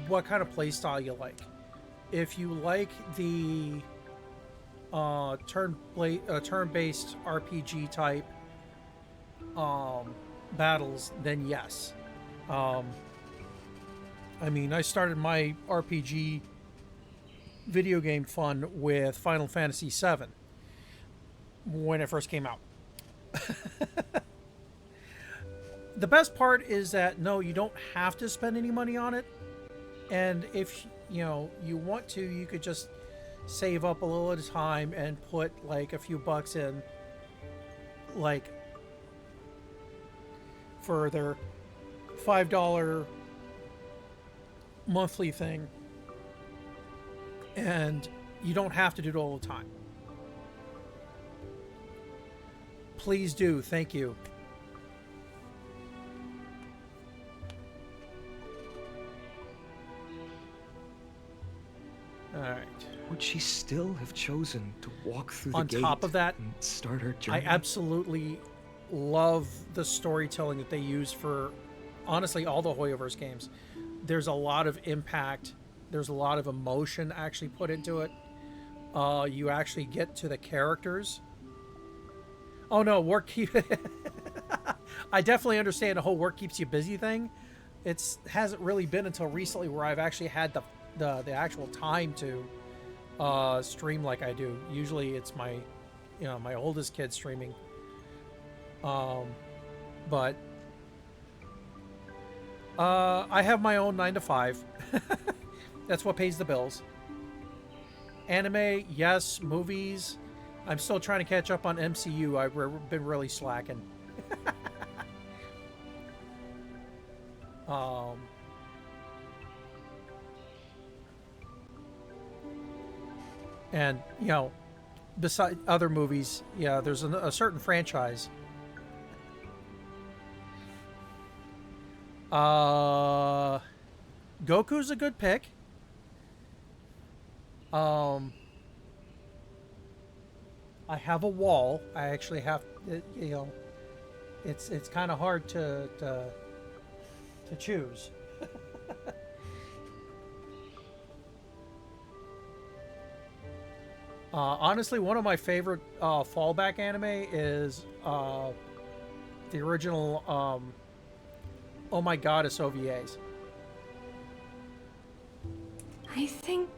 what kind of play style you like. If you like the turn-based RPG type battles, then yes. I mean, I started my RPG video game fun with Final Fantasy VII when it first came out. The best part is that no, you don't have to spend any money on it, and if you know you want to, you could just save up a little at a time and put like a few bucks in, like for their $5 monthly thing, and you don't have to do it all the time. Please do. Thank you. All right. Would she still have chosen to walk through the On gate top of that, and start her journey? I absolutely love the storytelling that they use for, honestly, all the Hoyoverse games. There's a lot of impact. There's a lot of emotion actually put into it. You actually get to the characters. Oh no, work keep. I definitely understand the whole work keeps you busy thing. It hasn't really been until recently where I've actually had the actual time to stream like I do. Usually it's my oldest kid streaming. But I have my own 9 to 5. That's what pays the bills. Anime, yes. Movies, I'm still trying to catch up on MCU. I've been really slacking. And, you know, beside other movies, yeah, there's a certain franchise. Goku's a good pick. I have a wall. I actually have, you know, it's kind of hard to choose. Honestly, one of my favorite fallback anime is the original Oh My Goddess OVAs. I think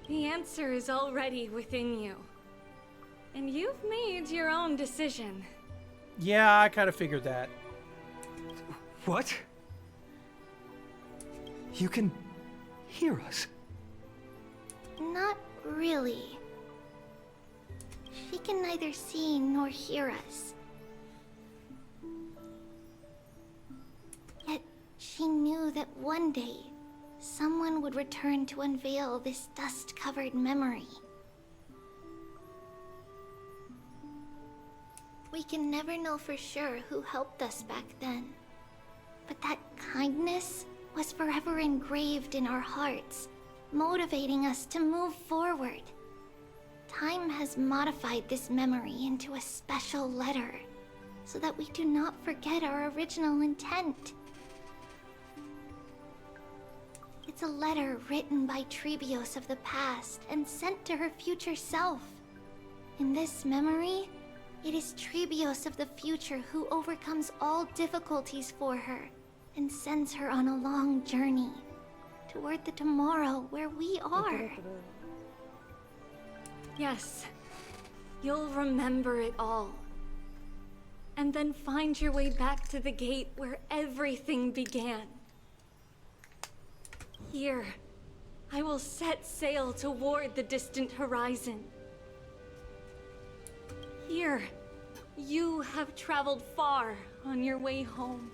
the answer is already within you. And you've made your own decision. Yeah, I kind of figured that. What? You can hear us? Not really. She can neither see nor hear us. Yet she knew that one day someone would return to unveil this dust-covered memory. We can never know for sure who helped us back then, but that kindness was forever engraved in our hearts, motivating us to move forward. Time has modified this memory into a special letter, so that we do not forget our original intent. It's a letter written by Trebios of the past and sent to her future self. In this memory, it is Trebios of the future who overcomes all difficulties for her and sends her on a long journey toward the tomorrow where we are. Yes, you'll remember it all. And then find your way back to the gate where everything began. Here, I will set sail toward the distant horizon. Here, you have traveled far on your way home.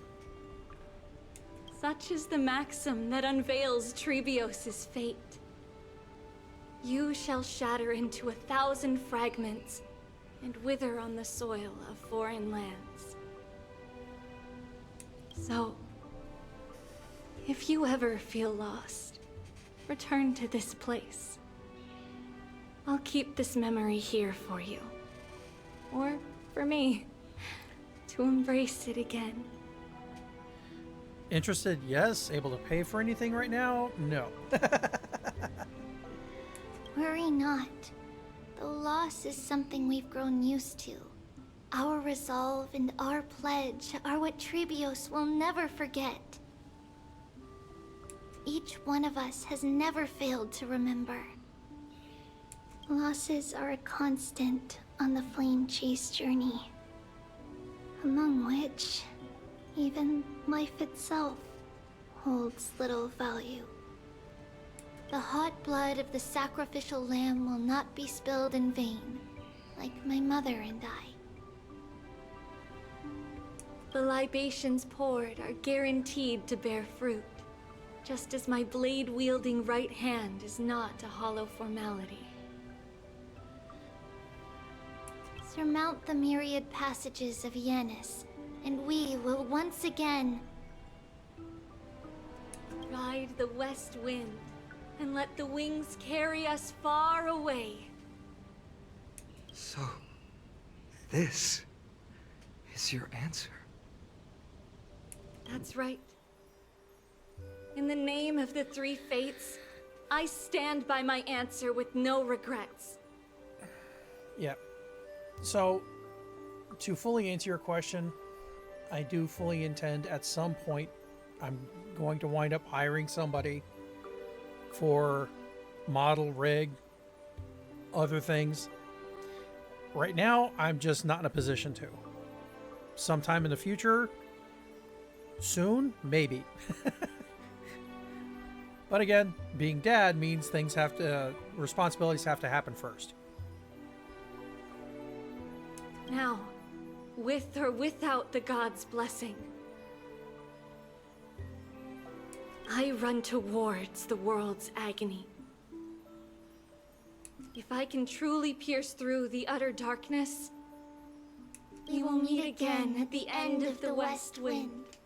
Such is the maxim that unveils Trebios' fate. You shall shatter into 1,000 fragments and wither on the soil of foreign lands. So, If you ever feel lost, return to this place. I'll keep this memory here for you. Or for me, to embrace it again. Interested? Yes. Able to pay for anything right now? No. Worry not. The loss is something we've grown used to. Our resolve and our pledge are what Trebios will never forget. Each one of us has never failed to remember. Losses are a constant on the flame chase journey, among which even life itself holds little value. The hot blood of the sacrificial lamb will not be spilled in vain, like my mother and I. The libations poured are guaranteed to bear fruit, just as my blade-wielding right hand is not a hollow formality. Surmount the myriad passages of Yanis, and we will once again ride the west wind, and let the wings carry us far away. So, this is your answer. That's right. In the name of the three fates, I stand by my answer with no regrets. Yeah. So, to fully answer your question, I do fully intend at some point I'm going to wind up hiring somebody for model, rig, other things. Right now, I'm just not in a position to. Sometime in the future, soon, maybe. But again, being dad means things have to, responsibilities have to happen first. Now, with or without the god's blessing, I run towards the world's agony. If I can truly pierce through the utter darkness, we will meet again at the end of the west wind,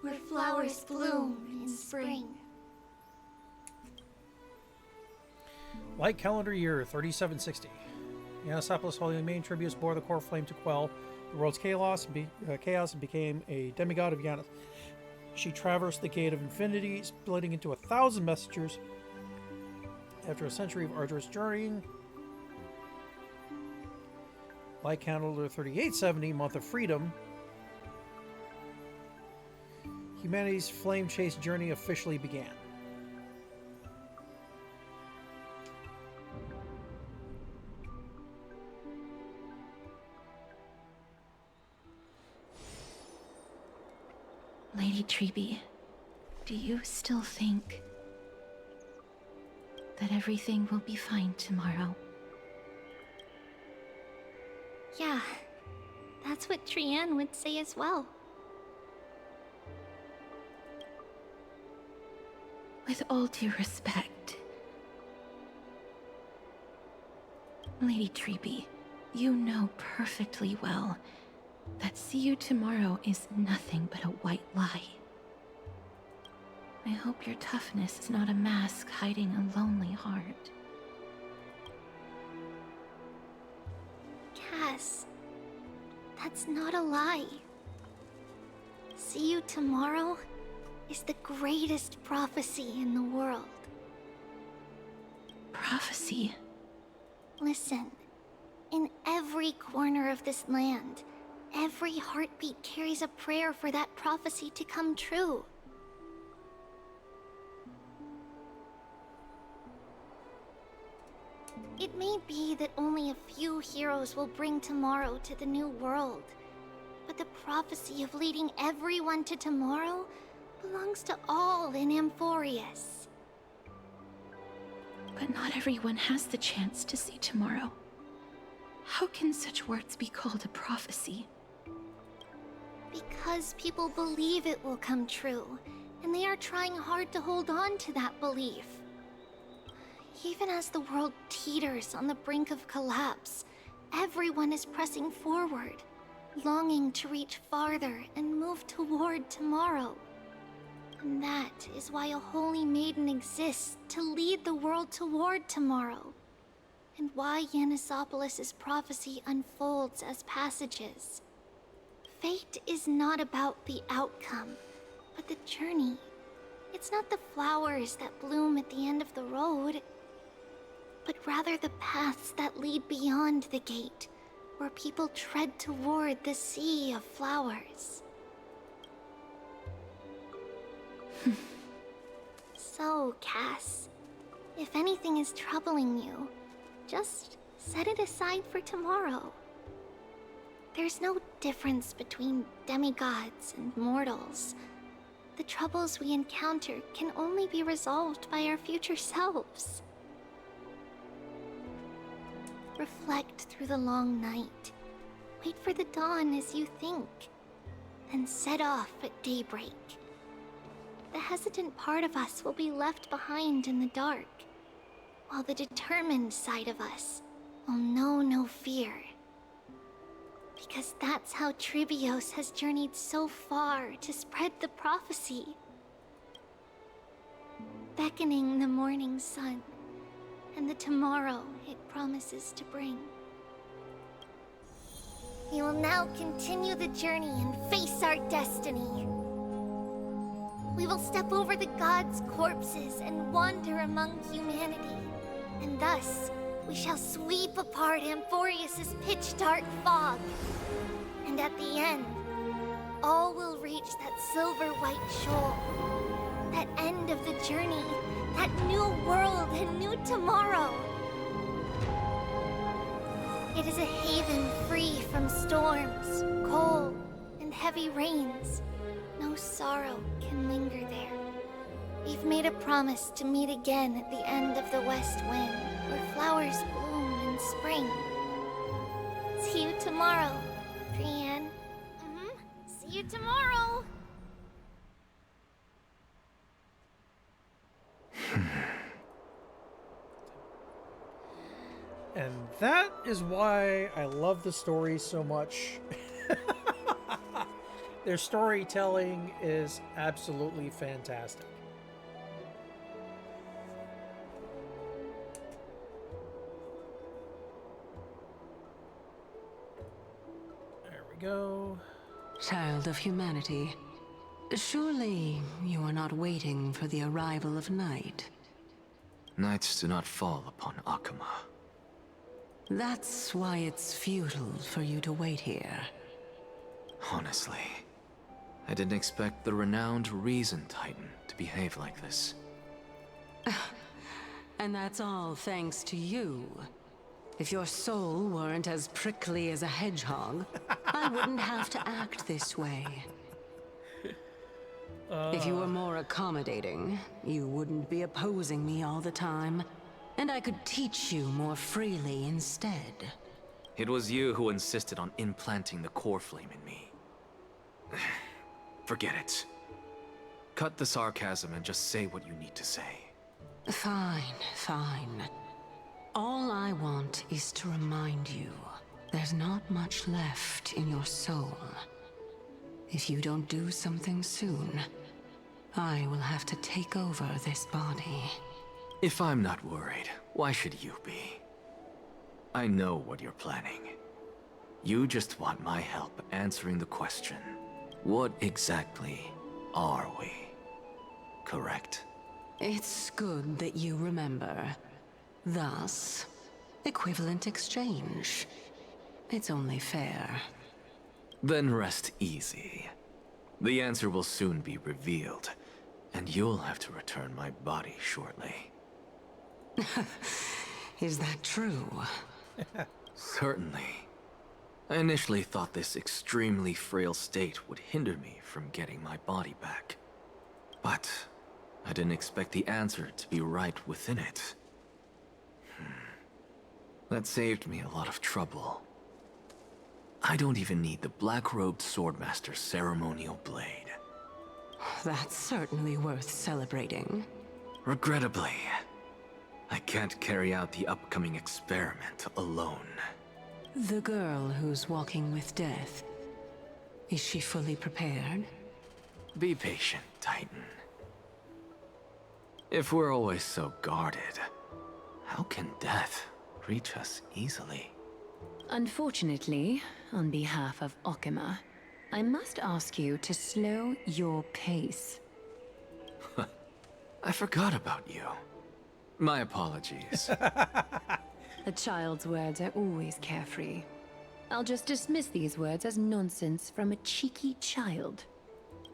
where flowers bloom in spring. Light calendar year 3760. Yanasopolis Holy Main Tribius bore the core flame to quell the world's chaos and became a demigod of Yanis. She traversed the gate of infinity, splitting into 1,000 messengers. After a century of arduous journeying, Light calendar 3870, month of freedom, humanity's flame chase journey officially began. Lady Treby, do you still think that everything will be fine tomorrow? Yeah, that's what Trianne would say as well. With all due respect, Lady Treby, you know perfectly well that see you tomorrow is nothing but a white lie. I hope your toughness is not a mask hiding a lonely heart. Cass, that's not a lie. See you tomorrow is the greatest prophecy in the world. Prophecy? Listen, in every corner of this land, every heartbeat carries a prayer for that prophecy to come true. It may be that only a few heroes will bring tomorrow to the new world, but the prophecy of leading everyone to tomorrow belongs to all in Amphoreus. But not everyone has the chance to see tomorrow. How can such words be called a prophecy? Because people believe it will come true, and they are trying hard to hold on to that belief. Even as the world teeters on the brink of collapse, everyone is pressing forward, longing to reach farther and move toward tomorrow. And that is why a holy maiden exists to lead the world toward tomorrow. And why Yanisopoulos' prophecy unfolds as passages. Fate is not about the outcome, but the journey. It's not the flowers that bloom at the end of the road, but rather the paths that lead beyond the gate, where people tread toward the sea of flowers. So, Cass, if anything is troubling you, just set it aside for tomorrow. There's no difference between demigods and mortals. The troubles we encounter can only be resolved by our future selves. Reflect through the long night. Wait for the dawn as you think. Then set off at daybreak. The hesitant part of us will be left behind in the dark, while the determined side of us will know no fear. Because that's how Tribios has journeyed so far to spread the prophecy. Beckoning the morning sun, and the tomorrow it promises to bring. We will now continue the journey and face our destiny. We will step over the gods' corpses and wander among humanity. And thus, we shall sweep apart Amphoreus' pitch-dark fog. And at the end, all will reach that silver-white shoal. That end of the journey, that new world and new tomorrow. It is a haven free from storms, cold, and heavy rains. No sorrow can linger there. We've made a promise to meet again at the end of the west wind, where flowers bloom in spring. See you tomorrow, Brienne. See you tomorrow! And that is why I love the story so much. Their storytelling is absolutely fantastic. There we go. Child of humanity, surely you are not waiting for the arrival of night. Nights do not fall upon Akama. That's why it's futile for you to wait here. Honestly, I didn't expect the renowned Reason Titan to behave like this. And that's all thanks to you. If your soul weren't as prickly as a hedgehog, I wouldn't have to act this way. If you were more accommodating, you wouldn't be opposing me all the time, and I could teach you more freely instead. It was you who insisted on implanting the core flame in me. Forget it. Cut the sarcasm and just say what you need to say. Fine, fine. All I want is to remind you, there's not much left in your soul. If you don't do something soon, I will have to take over this body. If I'm not worried, why should you be? I know what you're planning. You just want my help answering the question. What exactly are we? Correct? It's good that you remember. Thus, equivalent exchange. It's only fair. Then rest easy. The answer will soon be revealed, and you'll have to return my body shortly. Is that true? Certainly. I initially thought this extremely frail state would hinder me from getting my body back. But I didn't expect the answer to be right within it. That saved me a lot of trouble. I don't even need the black-robed swordmaster's ceremonial blade. That's certainly worth celebrating. Regrettably, I can't carry out the upcoming experiment alone. The girl who's walking with death, is she fully prepared? Be patient, Titan. If we're always so guarded, how can death reach us easily? Unfortunately, on behalf of Okima, I must ask you to slow your pace. I forgot about you. My apologies. A child's words are always carefree. I'll just dismiss these words as nonsense from a cheeky child.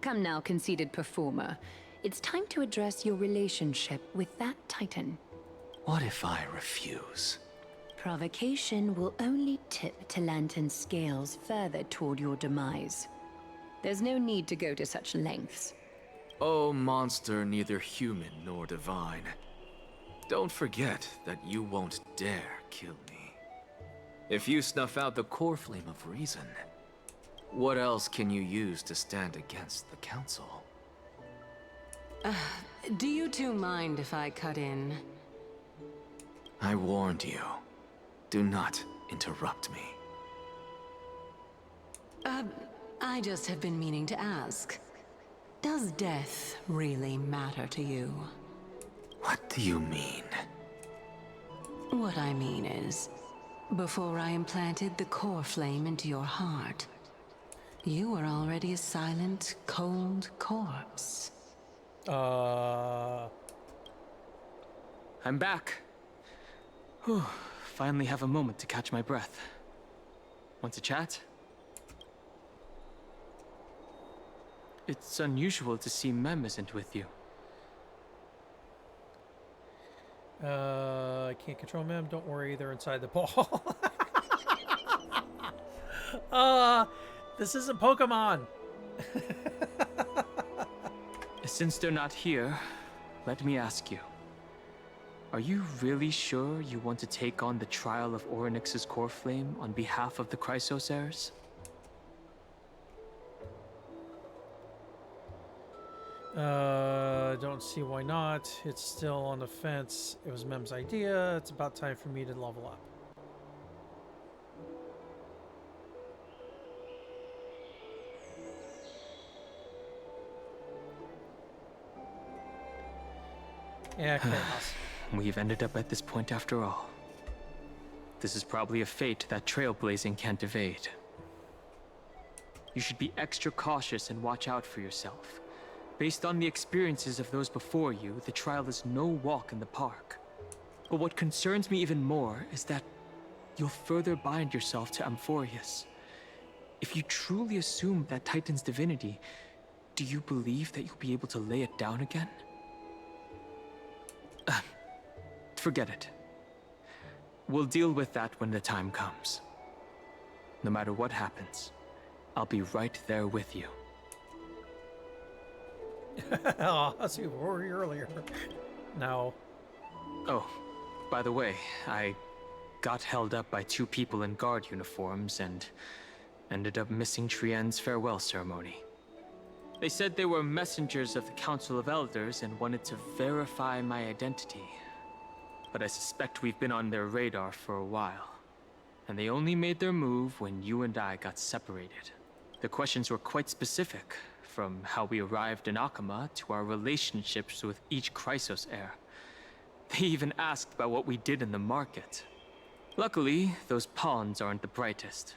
Come now, conceited performer. It's time to address your relationship with that Titan. What if I refuse? Provocation will only tip Talantan's scales further toward your demise. There's no need to go to such lengths. Oh, monster neither human nor divine. Don't forget that you won't dare kill me. If you snuff out the core flame of reason, what else can you use to stand against the Council? Do you two mind if I cut in? I warned you. Do not interrupt me. I just have been meaning to ask. Does death really matter to you? What do you mean? What I mean is, before I implanted the core flame into your heart, you were already a silent, cold corpse. I'm back. Whew. Finally have a moment to catch my breath. Want to chat? It's unusual to see Mem isn't with you. I can't control them. Don't worry, they're inside the ball. This isn't Pokemon. Since they're not here, let me ask you. Are you really sure you want to take on the trial of Orynyx's core flame on behalf of the Chrysos heirs? Don't see why not. It's still on the fence. It was Mem's idea. It's about time for me to level up. Yeah, chaos. We've ended up at this point after all. This is probably a fate that trailblazing can't evade. You should be extra cautious and watch out for yourself. Based on the experiences of those before you, the trial is no walk in the park. But what concerns me even more is that you'll further bind yourself to Amphoreus. If you truly assume that Titan's divinity, do you believe that you'll be able to lay it down again? Forget it. We'll deal with that when the time comes. No matter what happens, I'll be right there with you. Oh, I see. Where were you earlier? No. Oh, by the way, I got held up by two people in guard uniforms and ended up missing Trienne's farewell ceremony. They said they were messengers of the Council of Elders and wanted to verify my identity. But I suspect we've been on their radar for a while. And they only made their move when you and I got separated. The questions were quite specific, from how we arrived in Akama to our relationships with each Chrysos heir. They even asked about what we did in the market. Luckily, those pawns aren't the brightest.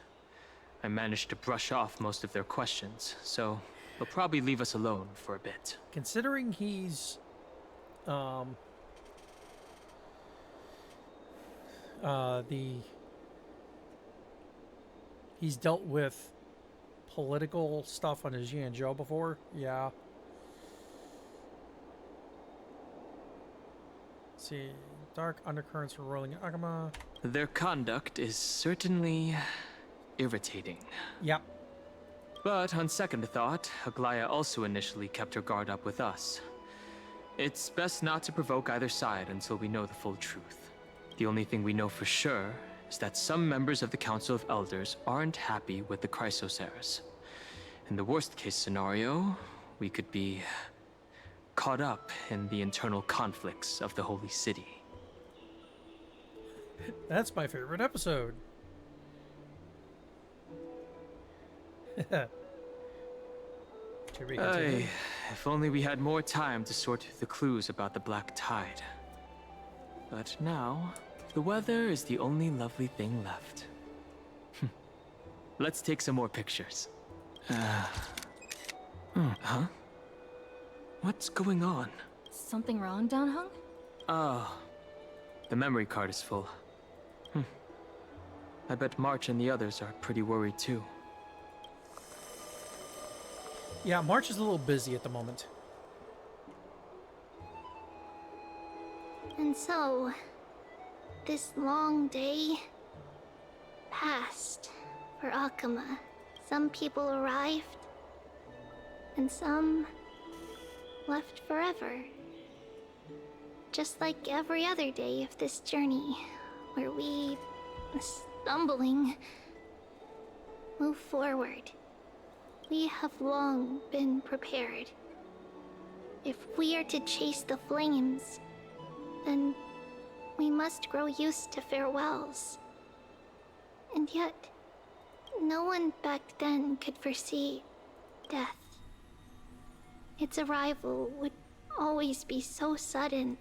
I managed to brush off most of their questions, so they'll probably leave us alone for a bit. Considering he's he's dealt with political stuff on his Jianzhou before, yeah. Let's see, dark undercurrents are rolling in Akama. Their conduct is certainly irritating. Yep. But on second thought, Aglaya also initially kept her guard up with us. It's best not to provoke either side until we know the full truth. The only thing we know for sure is that some members of the Council of Elders aren't happy with the Chrysos heirs. In the worst case scenario, we could be caught up in the internal conflicts of the Holy City. That's my favorite episode. To be continued. if only we had more time to sort the clues about the Black Tide. But now, the weather is the only lovely thing left. Let's take some more pictures. Huh? What's going on? Something wrong, Downhung? Oh, the memory card is full. I bet March and the others are pretty worried too. Yeah, March is a little busy at the moment. And so, this long day passed for Akuma. Some people arrived, and some left forever. Just like every other day of this journey, where we, stumbling, move forward. We have long been prepared. If we are to chase the flames, then we must grow used to farewells. And yet, no one back then could foresee death. Its arrival would always be so sudden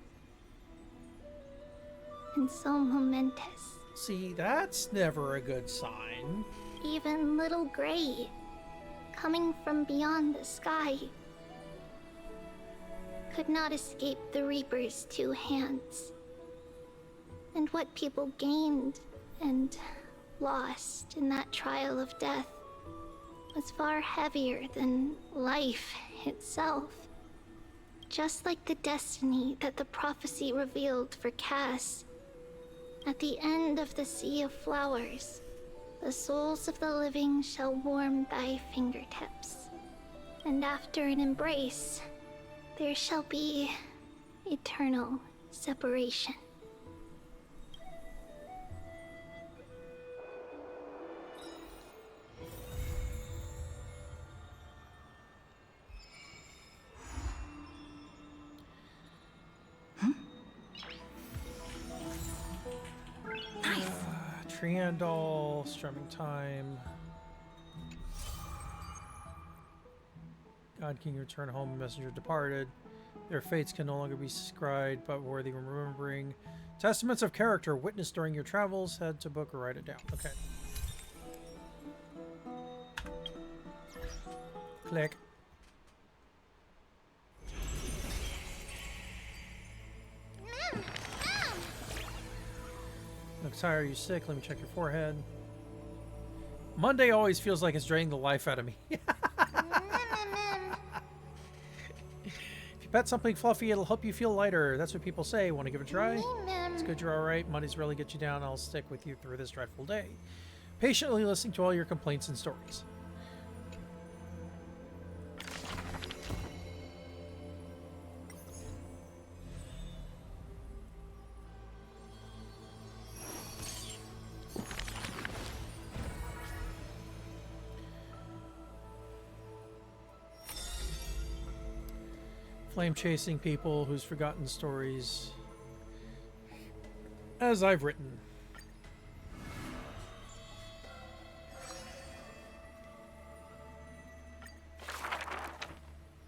and so momentous. See, that's never a good sign. Even little Gray, coming from beyond the sky, could not escape the Reaper's two hands. And what people gained and lost in that trial of death was far heavier than life itself. Just like the destiny that the prophecy revealed for Cass, at the end of the Sea of Flowers, the souls of the living shall warm thy fingertips. And after an embrace, there shall be eternal separation. Triandol, strumming time. God King return home, messenger departed. Their fates can no longer be scried, but worthy of remembering. Testaments of character witnessed during your travels. Head to book or write it down. Okay. Click. Look tired, you sick? Let me check your forehead. Monday always feels like it's draining the life out of me. If you pet something fluffy, it'll help you feel lighter. That's what people say. Want to give it a try? It's good you're alright. Mondays really get you down. I'll stick with you through this dreadful day. Patiently listening to all your complaints and stories. Flame chasing people whose forgotten stories, as I've written.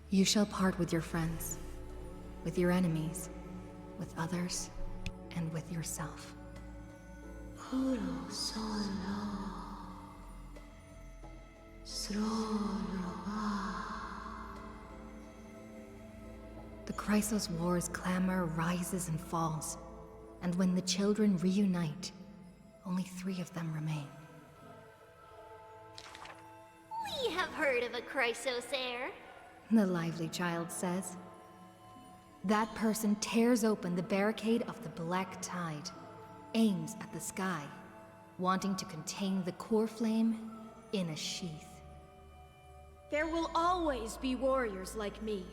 You shall part with your friends, with your enemies, with others, and with yourself. The Chrysos War's clamor rises and falls, and when the children reunite, only 3 of them remain. We have heard of a Chrysos heir. The lively child says. That person tears open the barricade of the Black Tide, aims at the sky, wanting to contain the core flame in a sheath. There will always be warriors like me,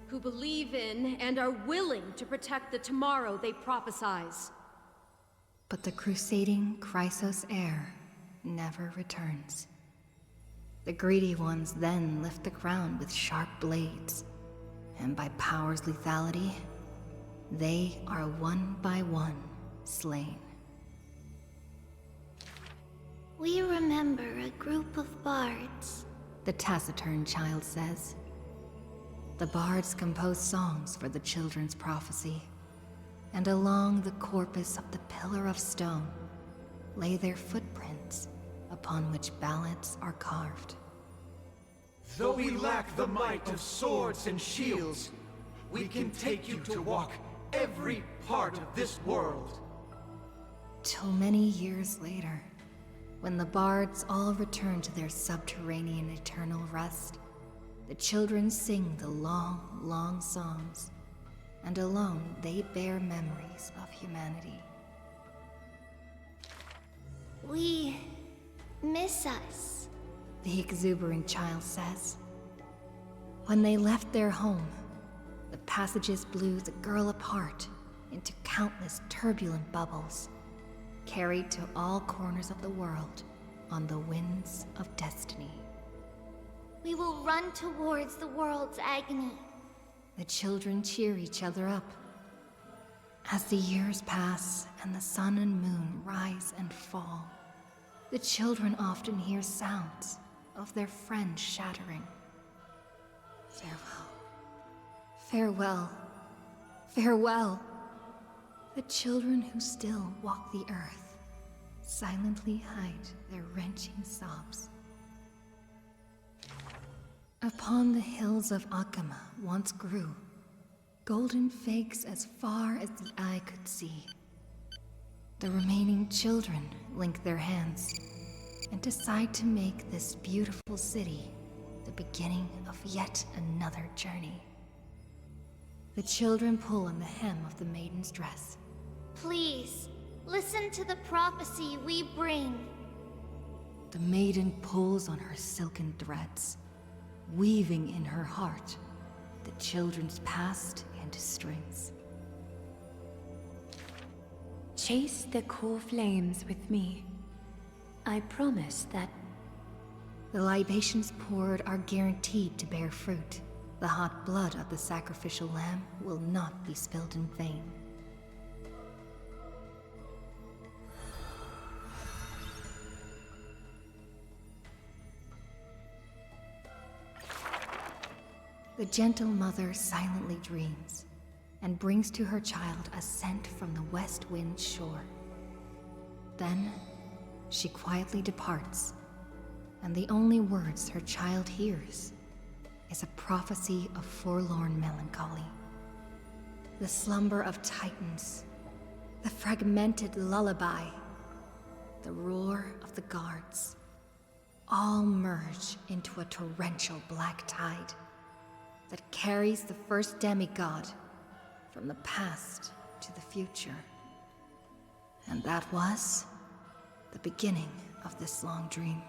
who believe in and are willing to protect the tomorrow they prophesize. But the crusading Chrysos heir never returns. The greedy ones then lift the ground with sharp blades, and by power's lethality, they are one by one slain. We remember a group of bards. The taciturn child says. The bards compose songs for the children's prophecy, and along the corpus of the pillar of stone lay their footprints upon which ballads are carved. Though we lack the might of swords and shields, we can take you to walk every part of this world. Till many years later, when the bards all return to their subterranean eternal rest, the children sing the long, long songs, and alone they bear memories of humanity. We miss us, the exuberant child says. When they left their home, the passages blew the girl apart into countless turbulent bubbles, carried to all corners of the world on the winds of destiny. We will run towards the world's agony. The children cheer each other up. As the years pass and the sun and moon rise and fall, the children often hear sounds of their friends shattering. Farewell. Farewell. Farewell. The children who still walk the earth silently hide their wrenching sobs. Upon the hills of Akama once grew golden figs as far as the eye could see. The remaining children link their hands and decide to make this beautiful city the beginning of yet another journey. The children pull on the hem of the maiden's dress. Please, listen to the prophecy we bring. The maiden pulls on her silken threads, weaving in her heart the children's past into strings. Chase the cool flames with me. I promise that... The libations poured are guaranteed to bear fruit. The hot blood of the sacrificial lamb will not be spilled in vain. The gentle mother silently dreams and brings to her child a scent from the west wind's shore. Then, she quietly departs, and the only words her child hears is a prophecy of forlorn melancholy. The slumber of titans, the fragmented lullaby, the roar of the guards, all merge into a torrential black tide that carries the first demigod from the past to the future. And that was the beginning of this long dream.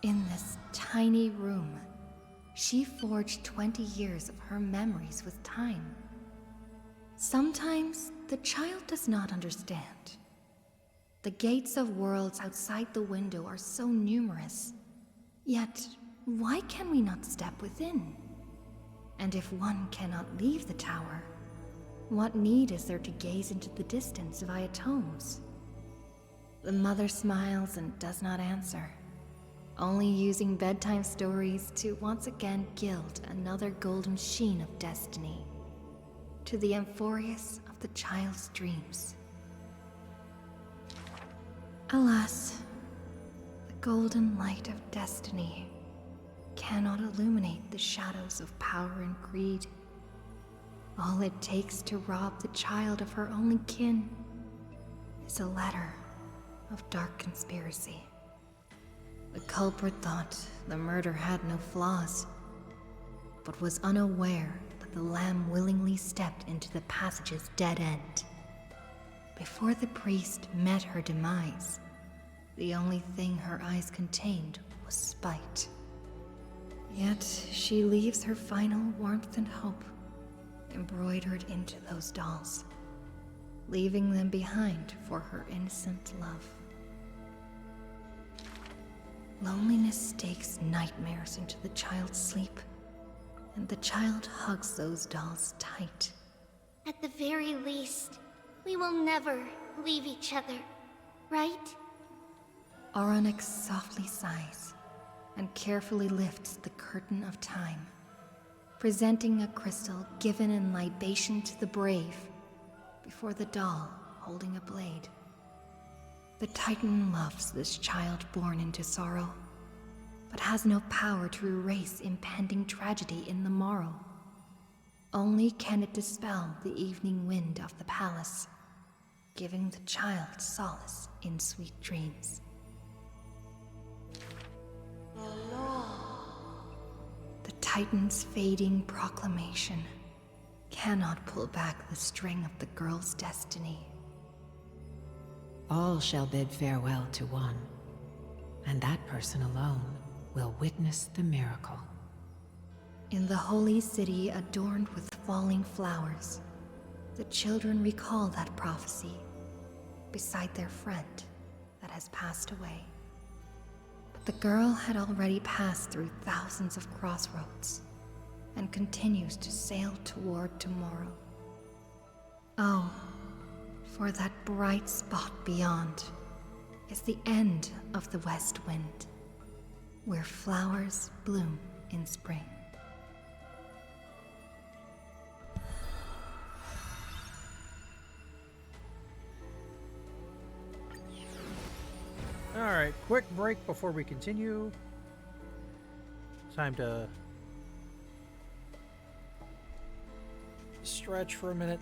In this tiny room, she forged 20 years of her memories with time. Sometimes the child does not understand. The gates of worlds outside the window are so numerous, yet why can we not step within? And if one cannot leave the tower, what need is there to gaze into the distance via tomes? The mother smiles and does not answer, only using bedtime stories to once again gild another golden sheen of destiny to the Amphoreus of the child's dreams. Alas, the golden light of destiny cannot illuminate the shadows of power and greed. All it takes to rob the child of her only kin is a letter of dark conspiracy. The culprit thought the murder had no flaws, but was unaware that the lamb willingly stepped into the passage's dead end. Before the priest met her demise, the only thing her eyes contained was spite. Yet she leaves her final warmth and hope embroidered into those dolls, leaving them behind for her innocent love. Loneliness stakes nightmares into the child's sleep, and the child hugs those dolls tight. At the very least, we will never leave each other, right? Oronyx softly sighs and carefully lifts the curtain of time, presenting a crystal given in libation to the brave before the doll holding a blade. The Titan loves this child born into sorrow, but has no power to erase impending tragedy in the morrow. Only can it dispel the evening wind of the palace, giving the child solace in sweet dreams. The Titan's fading proclamation cannot pull back the string of the girl's destiny. All shall bid farewell to one, and that person alone will witness the miracle. In the holy city adorned with falling flowers, the children recall that prophecy beside their friend that has passed away. But the girl had already passed through thousands of crossroads and continues to sail toward tomorrow. Oh, for that bright spot beyond is the end of the west wind, where flowers bloom in spring. Alright, quick break before we continue. Time to stretch for a minute.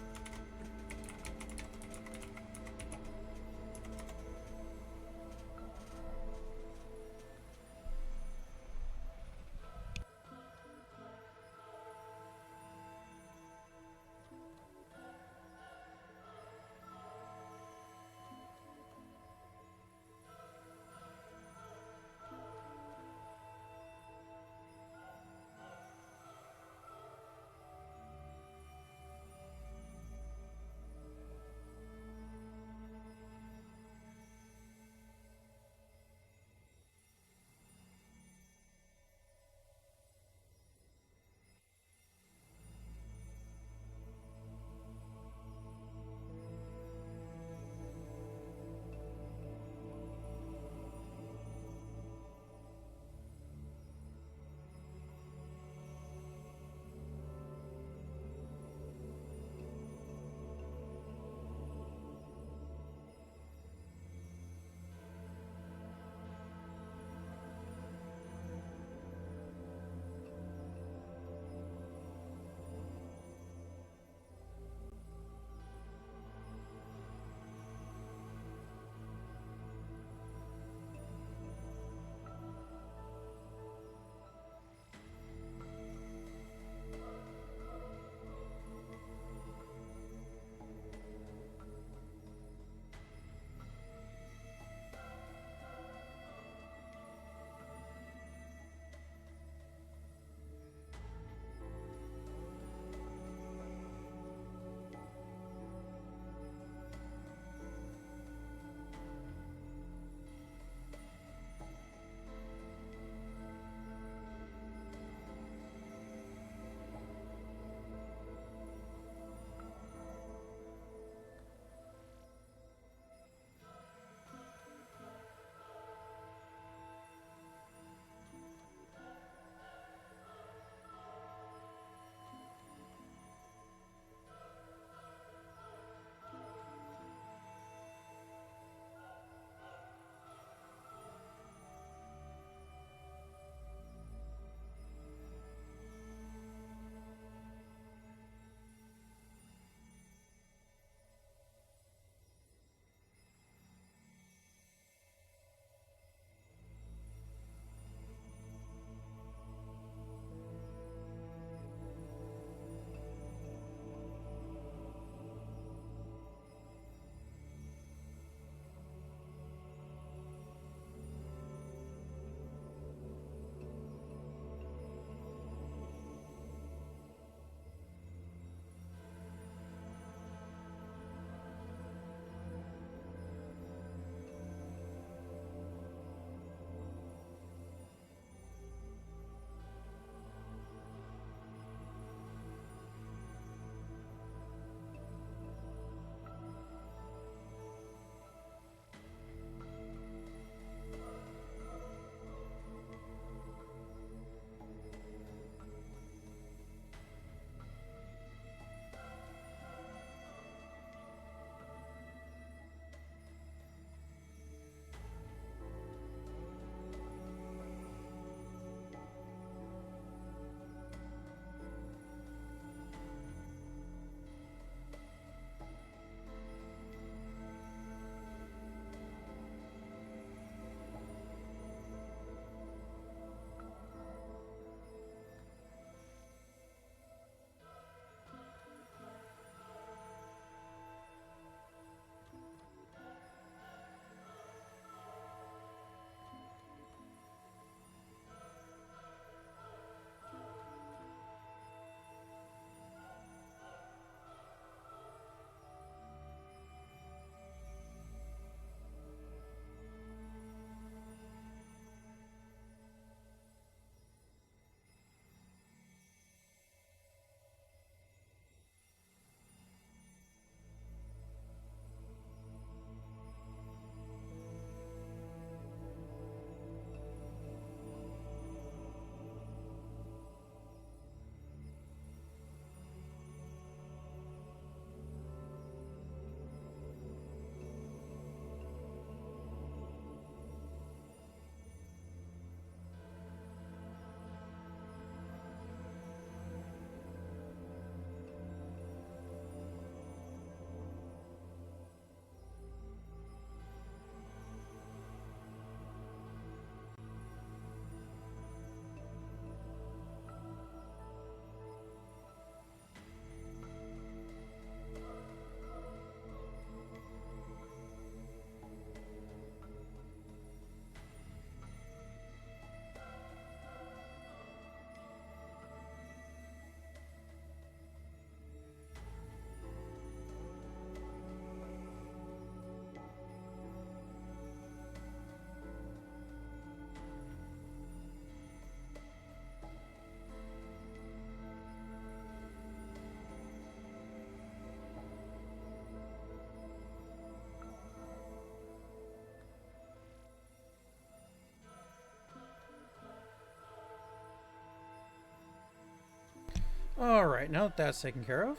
Alright, now that that's taken care of.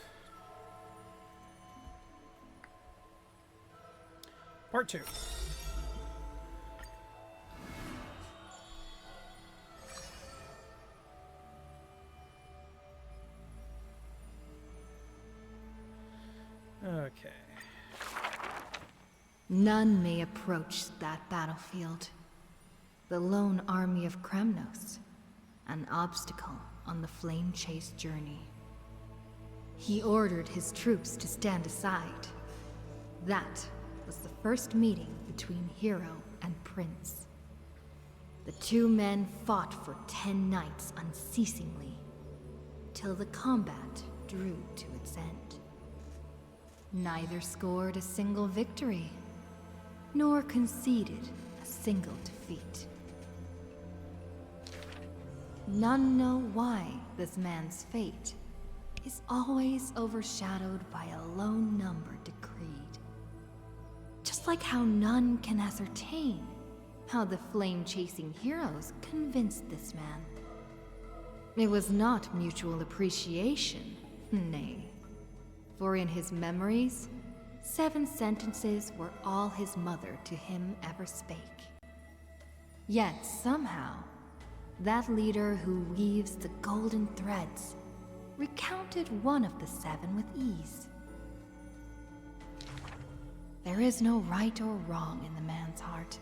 Part 2. Okay. None may approach that battlefield. The lone army of Kremnos, an obstacle on the flame chase journey. He ordered his troops to stand aside. That was the first meeting between hero and prince. The two men fought for 10 nights unceasingly, till the combat drew to its end. Neither scored a single victory, nor conceded a single defeat. None know why this man's fate is always overshadowed by a lone number decreed. Just like how none can ascertain how the flame-chasing heroes convinced this man. It was not mutual appreciation, nay. For in his memories, 7 sentences were all his mother to him ever spake. Yet somehow, that leader who weaves the golden threads recounted one of the 7 with ease. There is no right or wrong in the man's heart.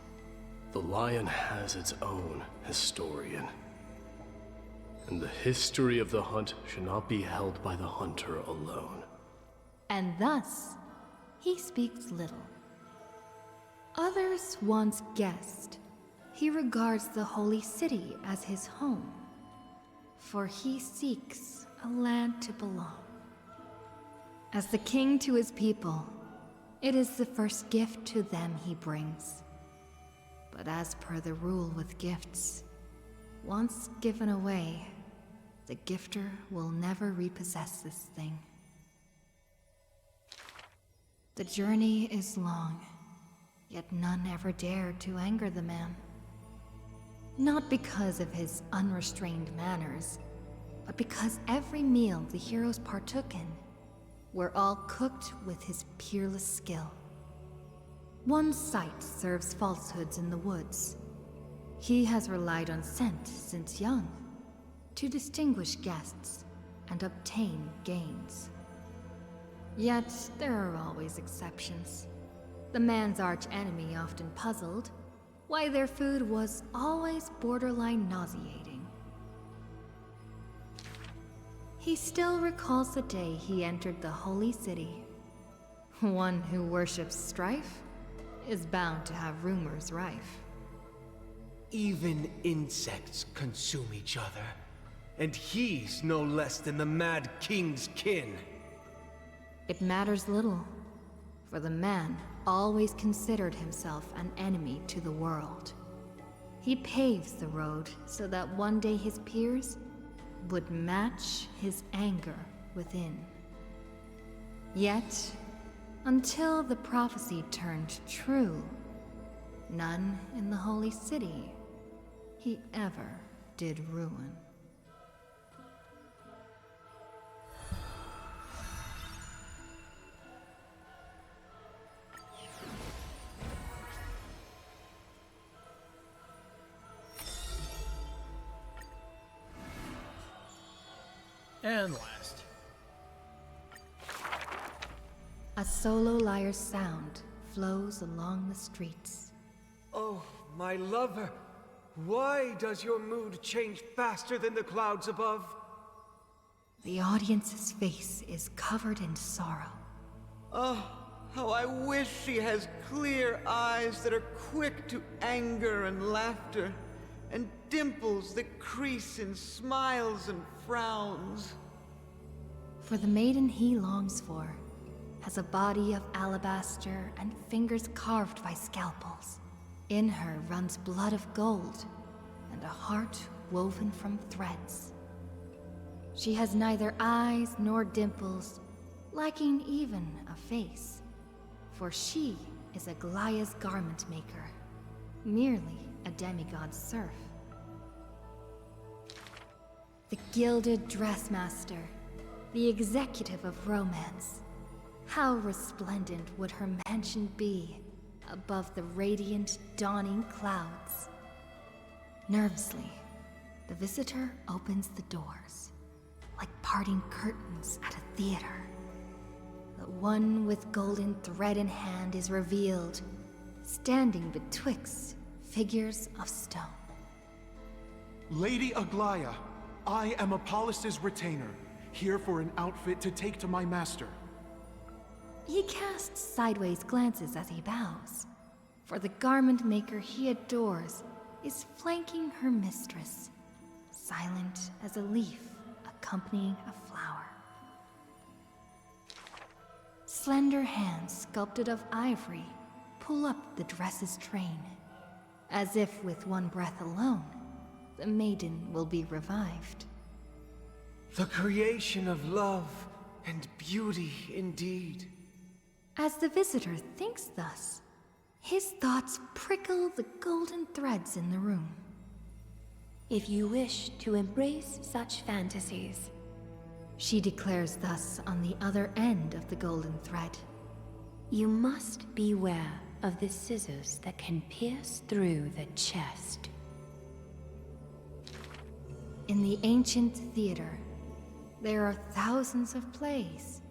The lion has its own historian. And the history of the hunt should not be held by the hunter alone. And thus, he speaks little. Others once guessed he regards the holy city as his home, for he seeks a land to belong. As the king to his people, it is the first gift to them he brings. But as per the rule with gifts, once given away, the gifter will never repossess this thing. The journey is long, yet none ever dared to anger the man. Not because of his unrestrained manners, but because every meal the heroes partook in were all cooked with his peerless skill. One sight serves falsehoods in the woods. He has relied on scent since young, to distinguish guests and obtain gains. Yet there are always exceptions. The man's arch-enemy often puzzled why their food was always borderline nauseating. He still recalls the day he entered the holy city. One who worships strife is bound to have rumors rife. Even insects consume each other, and he's no less than the Mad King's kin. It matters little, for the man always considered himself an enemy to the world. He paves the road so that one day his peers would match his anger within. Yet, until the prophecy turned true, none in the holy city he ever did ruin. And last. A solo lyre's sound flows along the streets. Oh, my lover, why does your mood change faster than the clouds above? The audience's face is covered in sorrow. Oh, how I wish she has clear eyes that are quick to anger and laughter, and dimples that crease in smiles and frowns. For the maiden he longs for has a body of alabaster and fingers carved by scalpels. In her runs blood of gold and a heart woven from threads. She has neither eyes nor dimples, lacking even a face, for she is a Goliath's garment maker, merely a demigod's serf. The gilded dressmaster the executive of romance. How resplendent would her mansion be above the radiant, dawning clouds? Nervously, the visitor opens the doors, like parting curtains at a theater. The one with golden thread in hand is revealed, standing betwixt figures of stone. Lady Aglaya, I am Apollos' retainer, here for an outfit to take to my master. He casts sideways glances as he bows, for the garment maker he adores is flanking her mistress, silent as a leaf accompanying a flower. Slender hands sculpted of ivory pull up the dress's train, as if with one breath alone, the maiden will be revived. The creation of love and beauty indeed. As the visitor thinks thus, his thoughts prickle the golden threads in the room. If you wish to embrace such fantasies, she declares thus on the other end of the golden thread, you must beware of the scissors that can pierce through the chest. In the ancient theater, there are thousands of plays,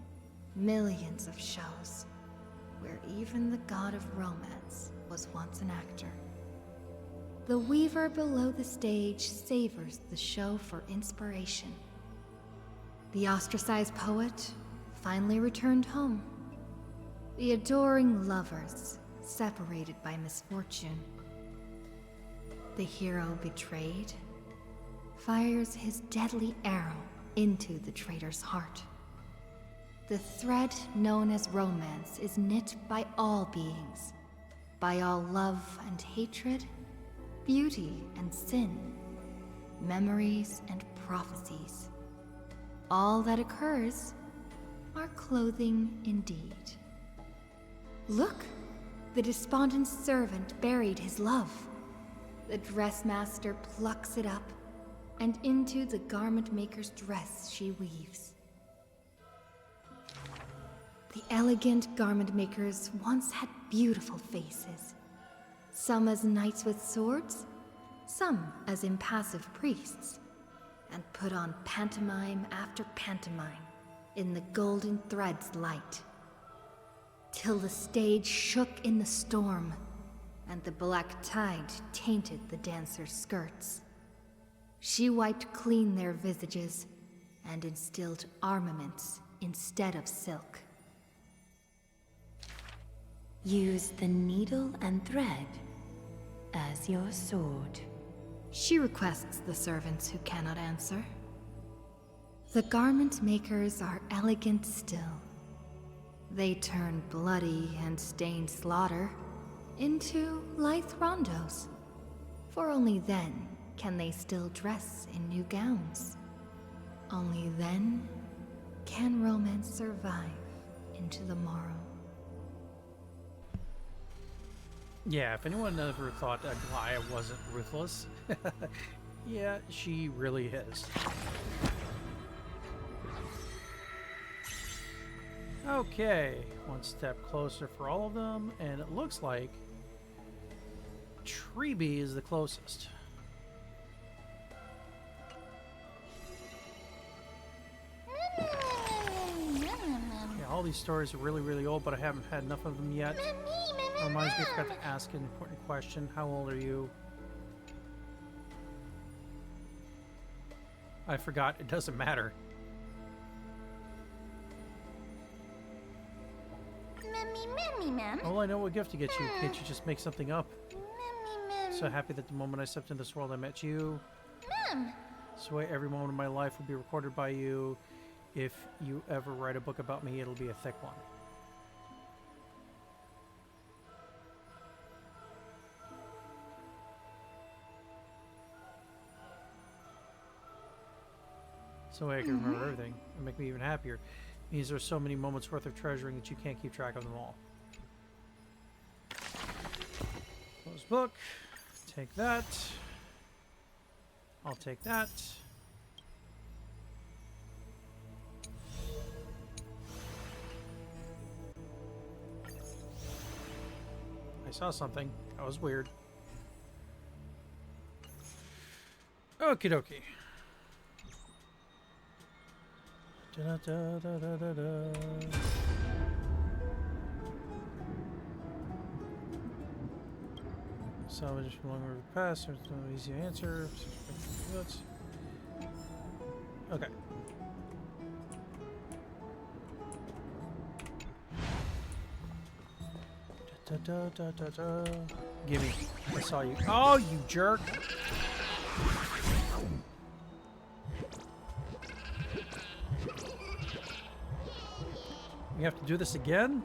millions of shows, where even the god of romance was once an actor. The weaver below the stage savors the show for inspiration. The ostracized poet finally returned home. The adoring lovers separated by misfortune. The hero betrayed fires his deadly arrow into the traitor's heart. The thread known as romance is knit by all beings, by all love and hatred, beauty and sin, memories and prophecies. All that occurs are clothing indeed. Look, the despondent servant buried his love. The dressmaster plucks it up, and into the garment maker's dress she weaves. The elegant garment makers once had beautiful faces, some as knights with swords, some as impassive priests, and put on pantomime after pantomime in the golden thread's light, till the stage shook in the storm, and the black tide tainted the dancers' skirts. She wiped clean their visages and instilled armaments instead of silk. Use the needle and thread as your sword. She requests the servants who cannot answer. The garment makers are elegant still. They turn bloody and stained slaughter into lithe rondos, for only then can they still dress in new gowns. Only then can romance survive into the morrow. Yeah, if anyone ever thought Aglaya wasn't ruthless, yeah, she really is. Okay, one step closer for all of them, and it looks like Treeby is the closest. Yeah, all these stories are really, really old, but I haven't had enough of them yet. Reminds me, I forgot to ask an important question. How old are you? I forgot. It doesn't matter. All I know what gift to get you. Can't you just make something up? So happy that the moment I stepped into this world I met you. So every moment of my life will be recorded by you. If you ever write a book about me, it'll be a thick one. So I can remember everything and make me even happier. It means there's so many moments worth of treasuring that you can't keep track of them all. Close book. Take that. I'll take that. I saw something. That was weird. Okie dokie. Da da da da da da. Salvage from long river past. There's no easy answer. Okay. Da da da da da. Gimme. I saw you. Oh, you jerk! We have to do this again?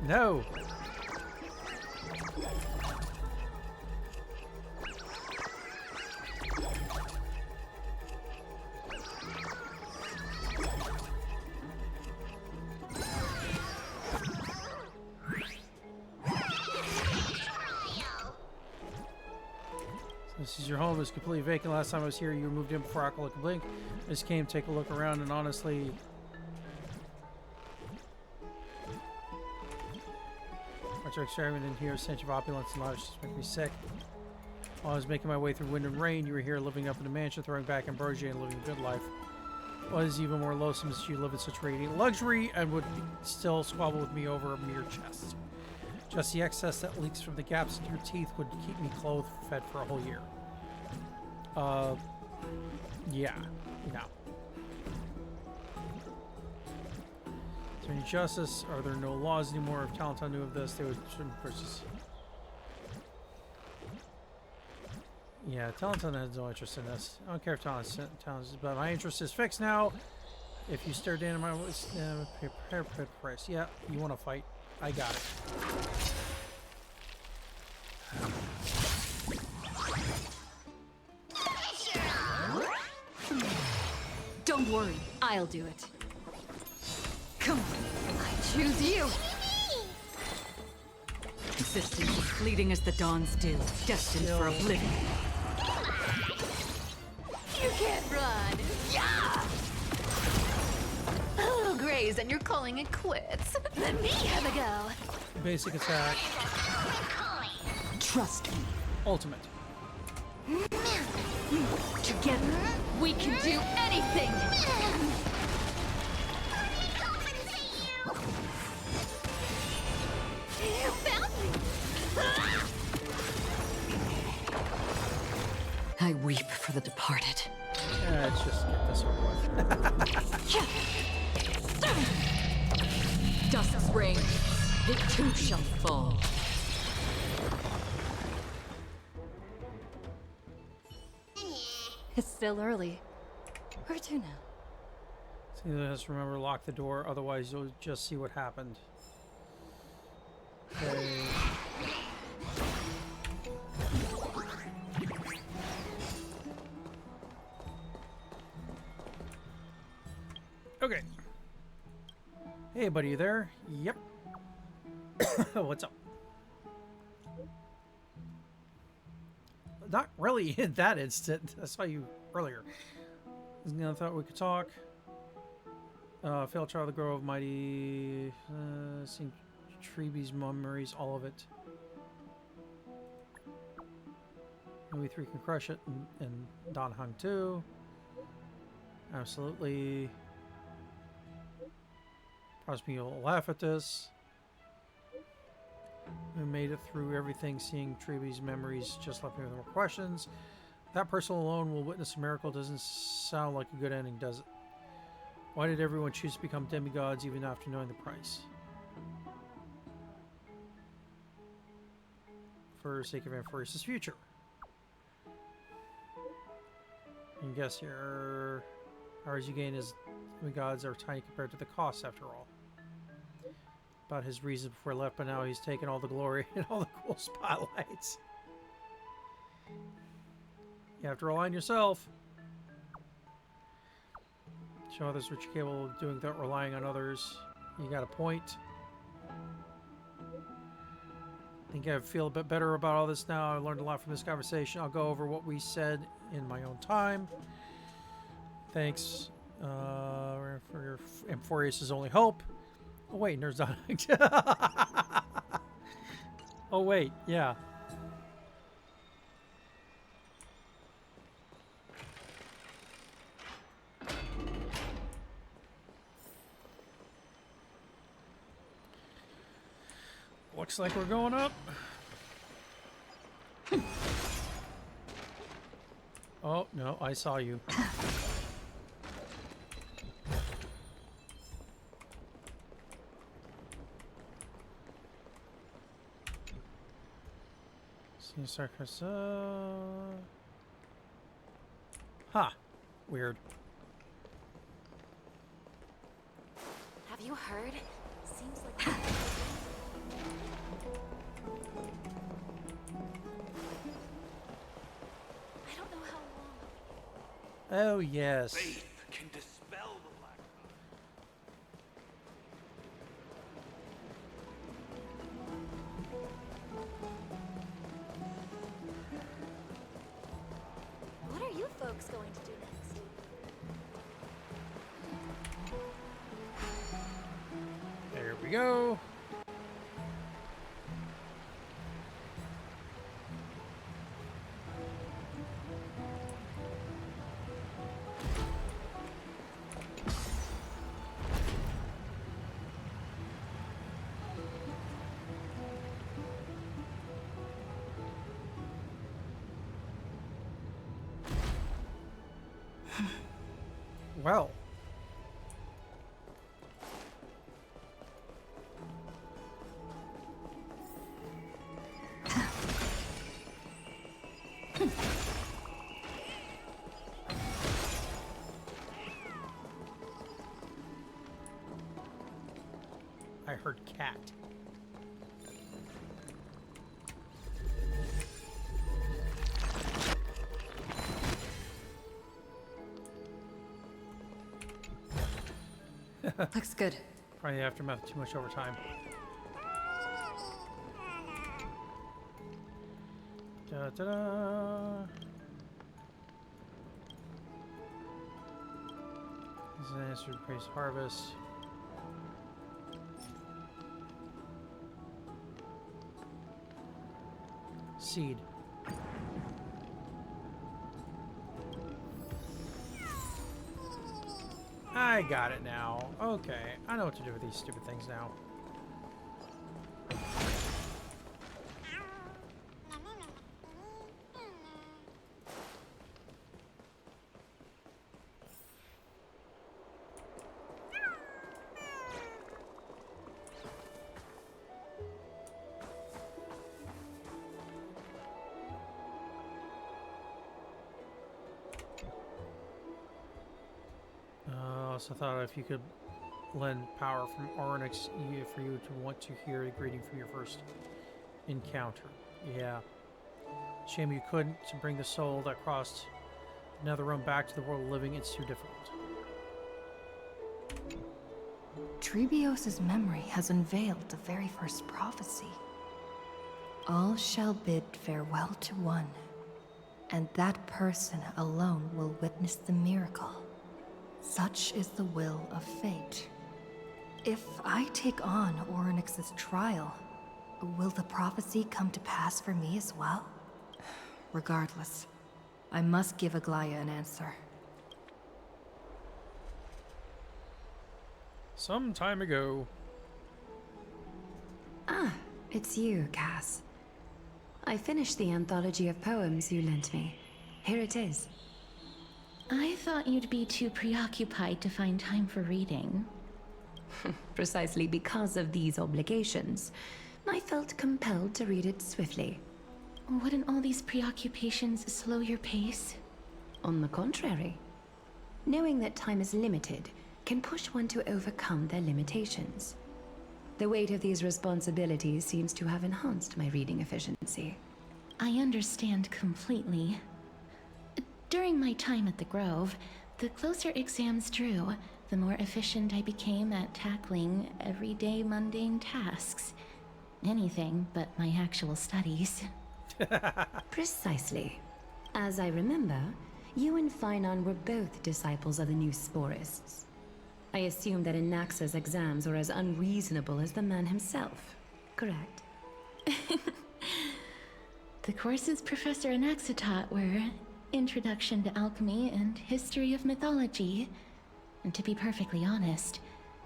No. This is your home. It's completely vacant. Last time I was here, you were moved in before I could look and blink. I just came to take a look around, and honestly, much experiment in here, a stench of opulence and lavish just make me sick. While I was making my way through wind and rain, you were here living up in the mansion, throwing back ambrosia and living a good life. What is even more loathsome is you live in such radiant luxury and would still squabble with me over a mere chest. Just the excess that leaks from the gaps in your teeth would keep me clothed, fed for a whole year. Yeah. No. Is there any justice? Are there no laws anymore? If Talenton knew of this, they would versus. Yeah, Talenton has no interest in this. I don't care if Talenton, but my interest is fixed now. If you stare down at my voice, prepare price. Yeah, you want to fight? I got it. Don't worry, I'll do it. Come on, I choose you! Existence is fleeting as the dawn's dew, destined for oblivion. You can't run! Yeah! A little graze and you're calling it quits. Let me have a go. Basic attack. Trust me. Ultimate. Together, we can do anything! You found me! I weep for the departed. Let's just get this over with. Dust's reign, it too shall fall. It's still early. Where to now? So you just remember, lock the door, otherwise you'll just see what happened. Okay. Okay. Hey, buddy, you there? Yep. What's up? Not really in that instant. I saw you earlier. I thought we could talk. Failed Child of the Grove, Mighty. Seeing Treeby's memories, all of it. Maybe 3 can crush it, and Don Hung too. Absolutely. Possibly you'll laugh at this. We made it through everything, seeing Treeby's memories just left me with more questions. That person alone will witness a miracle. Doesn't sound like a good ending, does it? Why did everyone choose to become demigods even after knowing the price? For the sake of Amphoreus' future. And guess your hours you gain as demigods are tiny compared to the cost, after all. About his reason before he left, but now he's taken all the glory and all the cool spotlights. You have to rely on yourself. Show others what you're capable of doing without relying on others. You got a point. think I feel a bit better about all this now. I learned a lot from this conversation. I'll go over what we said in my own time. Thanks for your Amphoreus' only hope. Oh wait, there's not. Oh wait, yeah. Looks like we're going up. Oh, no, I saw you. See, circus. Huh. Weird. Have you heard? Seems like... I don't know how long. Oh, yes. Faith can dispel the black. What are you folks going to do next? There we go. Well. I heard cat. Looks good. Probably aftermath too much overtime. Da da da. This is an answer to praise harvest. Seed. I got it now. Okay, I know what to do with these stupid things now. I thought if you could lend power from Onyx for you to want to hear a greeting from your first encounter. Yeah. Shame you couldn't to bring the soul that crossed the Netherrealm back to the world of living. It's too difficult. Trebios's memory has unveiled the very first prophecy. All shall bid farewell to one, and that person alone will witness the miracle. Such is the will of fate. If I take on Onyx's trial, will the prophecy come to pass for me as well? Regardless, I must give Aglaya an answer. Some time ago. Ah, it's you, Cass. I finished the anthology of poems you lent me. Here it is. I thought you'd be too preoccupied to find time for reading. Precisely because of these obligations, I felt compelled to read it swiftly. Wouldn't all these preoccupations slow your pace? On the contrary. Knowing that time is limited can push one to overcome their limitations. The weight of these responsibilities seems to have enhanced my reading efficiency. I understand completely. During my time at the Grove, the closer exams drew, the more efficient I became at tackling everyday mundane tasks. anything but my actual studies. Precisely. As I remember, you and Phainon were both disciples of the new Sporists. I assume that Anaxa's exams were as unreasonable as the man himself, correct? The courses Professor Anaxa taught were Introduction to Alchemy and History of Mythology. And to be perfectly honest,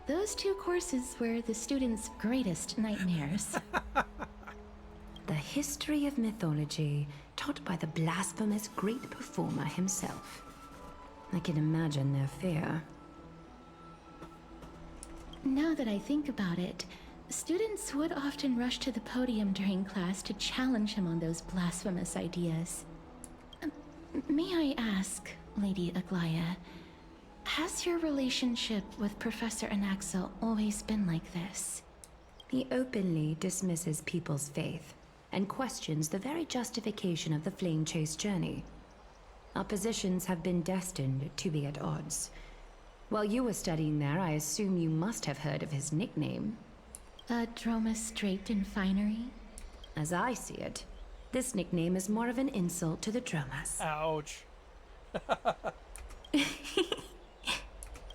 those two courses were the students' greatest nightmares. The history of mythology, taught by the blasphemous great performer himself. I can imagine their fear. Now that I think about it, students would often rush to the podium during class to challenge him on those blasphemous ideas. May I ask, Lady Aglaya, has your relationship with Professor Anaxa always been like this? He openly dismisses people's faith and questions the very justification of the Flame Chase journey. Our positions have been destined to be at odds. While you were studying there, I assume you must have heard of his nickname. Dromus draped in finery? As I see it, this nickname is more of an insult to the Dromas. Ouch.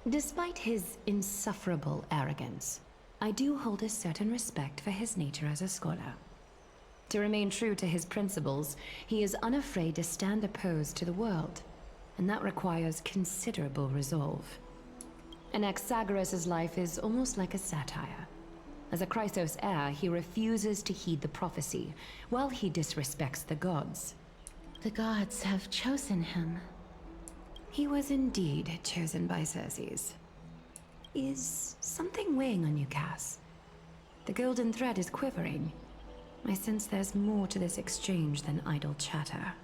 Despite his insufferable arrogance, I do hold a certain respect for his nature as a scholar. To remain true to his principles, he is unafraid to stand opposed to the world, and that requires considerable resolve. Anaxagoras' life is almost like a satire. As a Chrysos heir, he refuses to heed the prophecy, while he disrespects the gods. The gods have chosen him. He was indeed chosen by Circes. Is something weighing on you, Cass? The golden thread is quivering. I sense there's more to this exchange than idle chatter.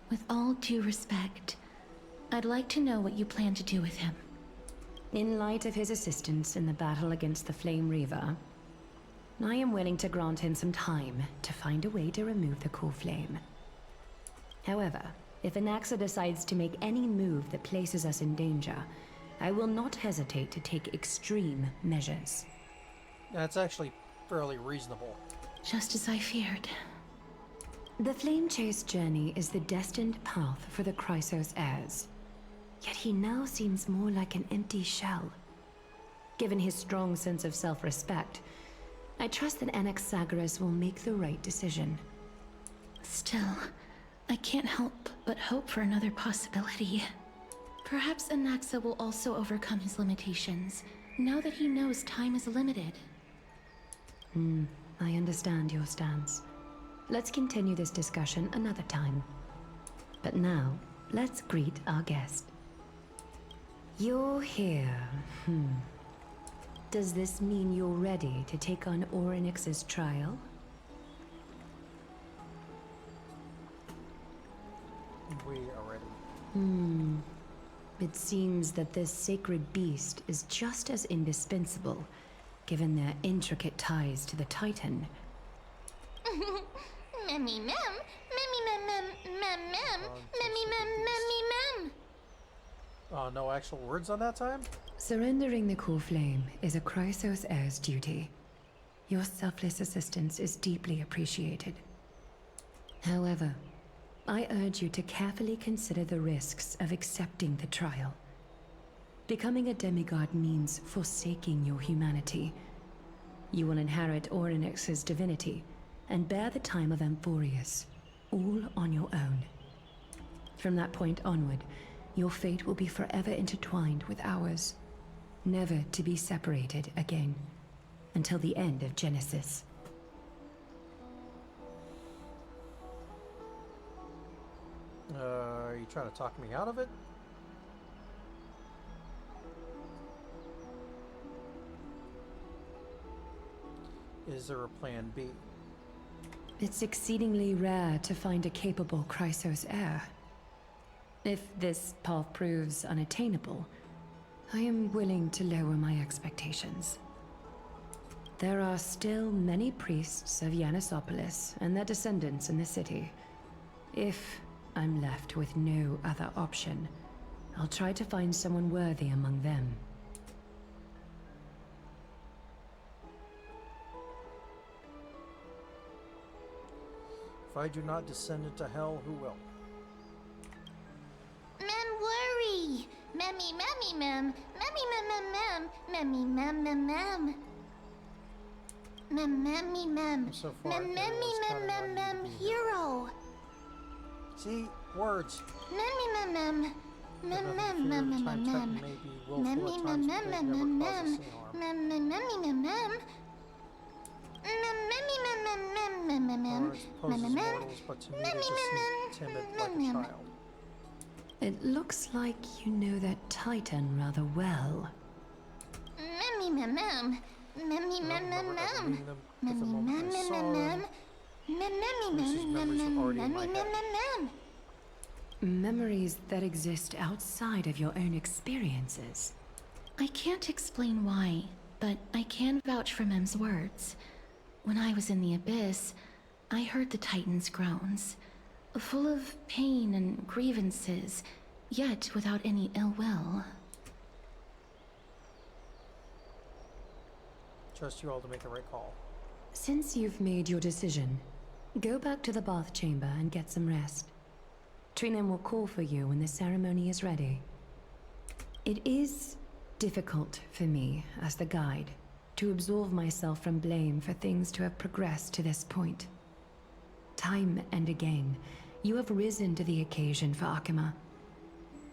With all due respect, I'd like to know what you plan to do with him. In light of his assistance in the battle against the Flame Reaver, I am willing to grant him some time to find a way to remove the core flame. However, if Anaxa decides to make any move that places us in danger, I will not hesitate to take extreme measures. That's actually fairly reasonable. Just as I feared. The Flame Chase journey is the destined path for the Chrysos heirs. Yet he now seems more like an empty shell. Given his strong sense of self-respect, I trust that Anaxagoras will make the right decision. Still, I can't help but hope for another possibility. Perhaps Anaxa will also overcome his limitations, now that he knows time is limited. I understand your stance. Let's continue this discussion another time. But now, let's greet our guest. You're here. Does this mean you're ready to take on Orynyx's trial? We are ready. It seems that this sacred beast is just as indispensable, given their intricate ties to the Titan. Memmy mem, memmy mem mem mem mem, memmy mem memmy mem. No actual words on that time? Surrendering the core flame is a Chrysos heir's duty. Your selfless assistance is deeply appreciated. However, I urge you to carefully consider the risks of accepting the trial. Becoming a demigod means forsaking your humanity. You will inherit Orynyx's divinity and bear the time of Amphoreus, all on your own. From that point onward, your fate will be forever intertwined with ours, never to be separated again, until the end of Genesis. Are you trying to talk me out of it? Is there a plan B? It's exceedingly rare to find a capable Chrysos heir. If this path proves unattainable, I am willing to lower my expectations. There are still many priests of Yanissopolis and their descendants in the city. If I'm left with no other option, I'll try to find someone worthy among them. If I do not descend into hell, who will? Mem worry. Memmy, memmy, mem. Memmy, mem, mem, mem. Memmy, mem, mem, mem. Mem, memmy, mem. So far, Mem, memmy, mem, mem, mem. Hero. See? Words. Memmy, mem, mem. Mem, mem, mem, mem, mem, mem. Memmy, mem, mem, mem, mem, mem. Mem, mem, memmy, mem, mem. Mem, memmy, mem, mem, mem, mem, mem, mem. Mem, mem, mem. But to me, they just seem timid like a child. It looks like you know that Titan rather well. Memmy, mem, mem. Memmy, mem, mem, mem. Memmy, mem, mem, mem, mem. Mem, memmy, mem, mem, mem, memmy, mem, mem, mem. Memories that exist outside of your own experiences. I can't explain why, but I can vouch for Mem's words. When I was in the Abyss, I heard the Titan's groans, full of pain and grievances, yet without any ill will. Trust you all to make the right call. Since you've made your decision, go back to the bath chamber and get some rest. Trinem will call for you when the ceremony is ready. It is difficult for me, as the guide, to absolve myself from blame for things to have progressed to this point. Time and again, you have risen to the occasion for Akima.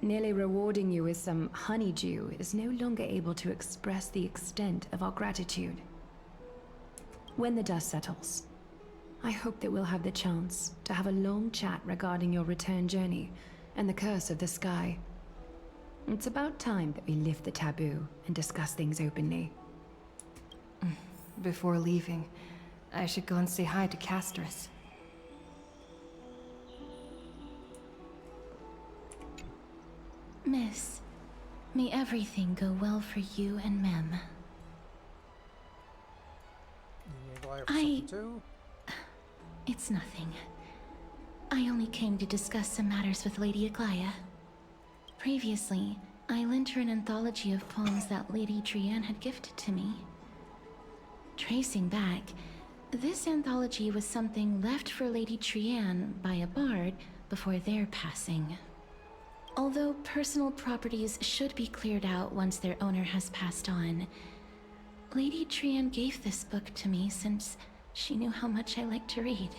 Nearly rewarding you with some honeydew is no longer able to express the extent of our gratitude. When the dust settles, I hope that we'll have the chance to have a long chat regarding your return journey and the curse of the sky. It's about time that we lift the taboo and discuss things openly. Before leaving, I should go and say hi to Castris. Miss, may everything go well for you and Mem. You need a liar for something too? It's nothing. I only came to discuss some matters with Lady Aglaya. Previously, I lent her an anthology of poems that Lady Trianne had gifted to me. Tracing back, this anthology was something left for Lady Trianne by a bard before their passing. Although personal properties should be cleared out once their owner has passed on, Lady Trianne gave this book to me since she knew how much I liked to read.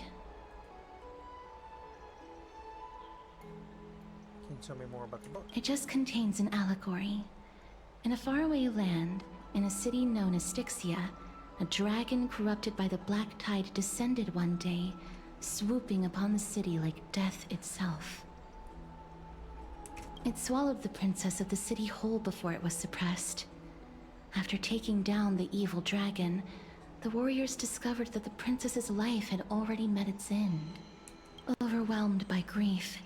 Can you tell me more about the book? It just contains an allegory. In a faraway land, in a city known as Styxia, a dragon corrupted by the black tide descended one day, swooping upon the city like death itself. It swallowed the princess of the city whole before it was suppressed. After taking down the evil dragon, the warriors discovered that the princess's life had already met its end. Overwhelmed by grief,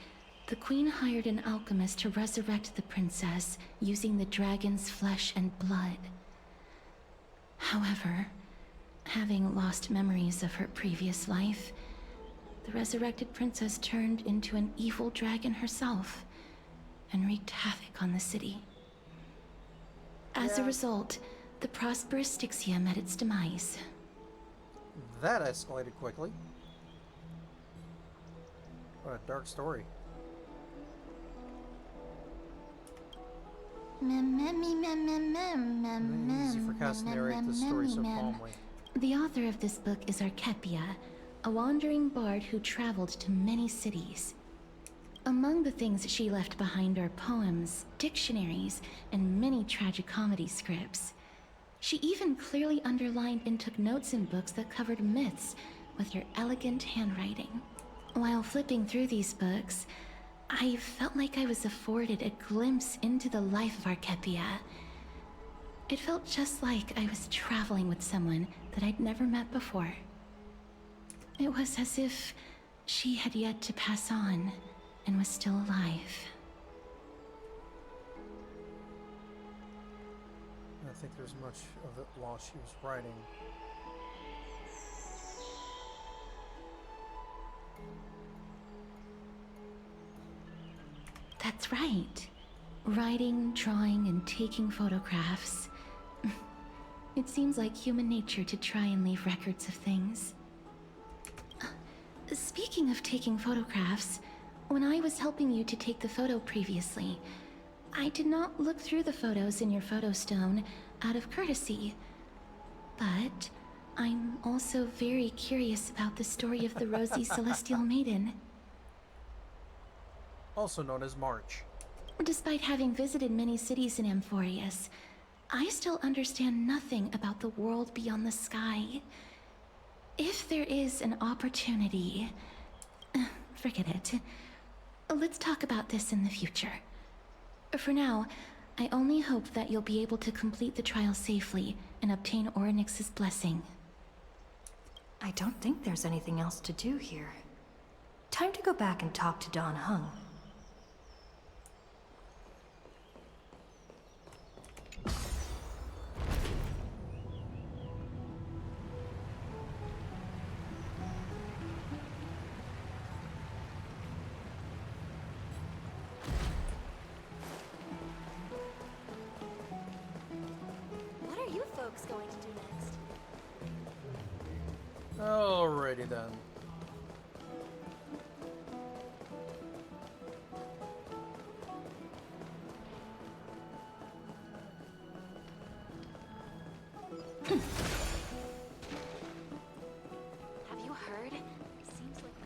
the queen hired an alchemist to resurrect the princess using the dragon's flesh and blood. However, having lost memories of her previous life, the resurrected princess turned into an evil dragon herself and wreaked havoc on the city. As a result, the prosperous Styxia met its demise. That escalated quickly. What a dark story. Easy for Cass to narrate this story so calmly. The author of this book is Archepia, a wandering bard who traveled to many cities. Among the things she left behind are poems, dictionaries, and many tragicomedy scripts. She even clearly underlined and took notes in books that covered myths with her elegant handwriting. While flipping through these books, I felt like I was afforded a glimpse into the life of Archepia. It felt just like I was traveling with someone that I'd never met before. It was as if she had yet to pass on and was still alive. I think there's much of it while she was writing. That's right. Writing, drawing, and taking photographs. It seems like human nature to try and leave records of things. Speaking of taking photographs, when I was helping you to take the photo previously, I did not look through the photos in your photo stone out of courtesy. But I'm also very curious about the story of the Rosy Celestial Maiden. Also known as March. Despite having visited many cities in Amphoreus, I still understand nothing about the world beyond the sky. If there is an opportunity... forget it. Let's talk about this in the future. For now, I only hope that you'll be able to complete the trial safely and obtain Orynyx's blessing. I don't think there's anything else to do here. Time to go back and talk to Don Hung. What are you folks going to do next? Alrighty then. Have you heard? Seems like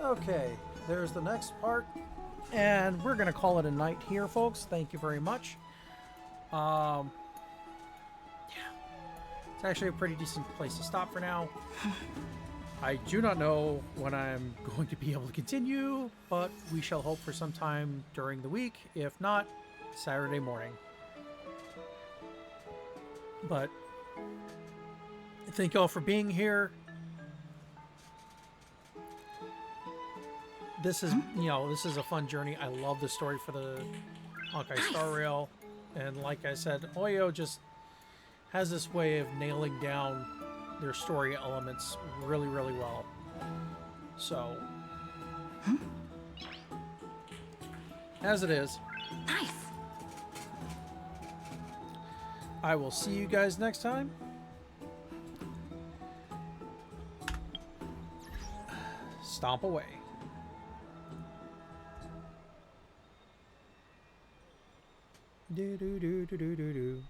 Okay, there's the next part. And we're going to call it a night here, folks. Thank you very much. Yeah. It's actually a pretty decent place to stop for now. I do not know when I'm going to be able to continue, but we shall hope for some time during the week. If not, Saturday morning. But thank you all for being here. This is, you know, this is a fun journey. I love the story for the Honkai Star Rail. And like I said, Oyo just has this way of nailing down their story elements really, really well. So, as it is. Nice. I will see you guys next time. Stomp away. Do do do do do do do.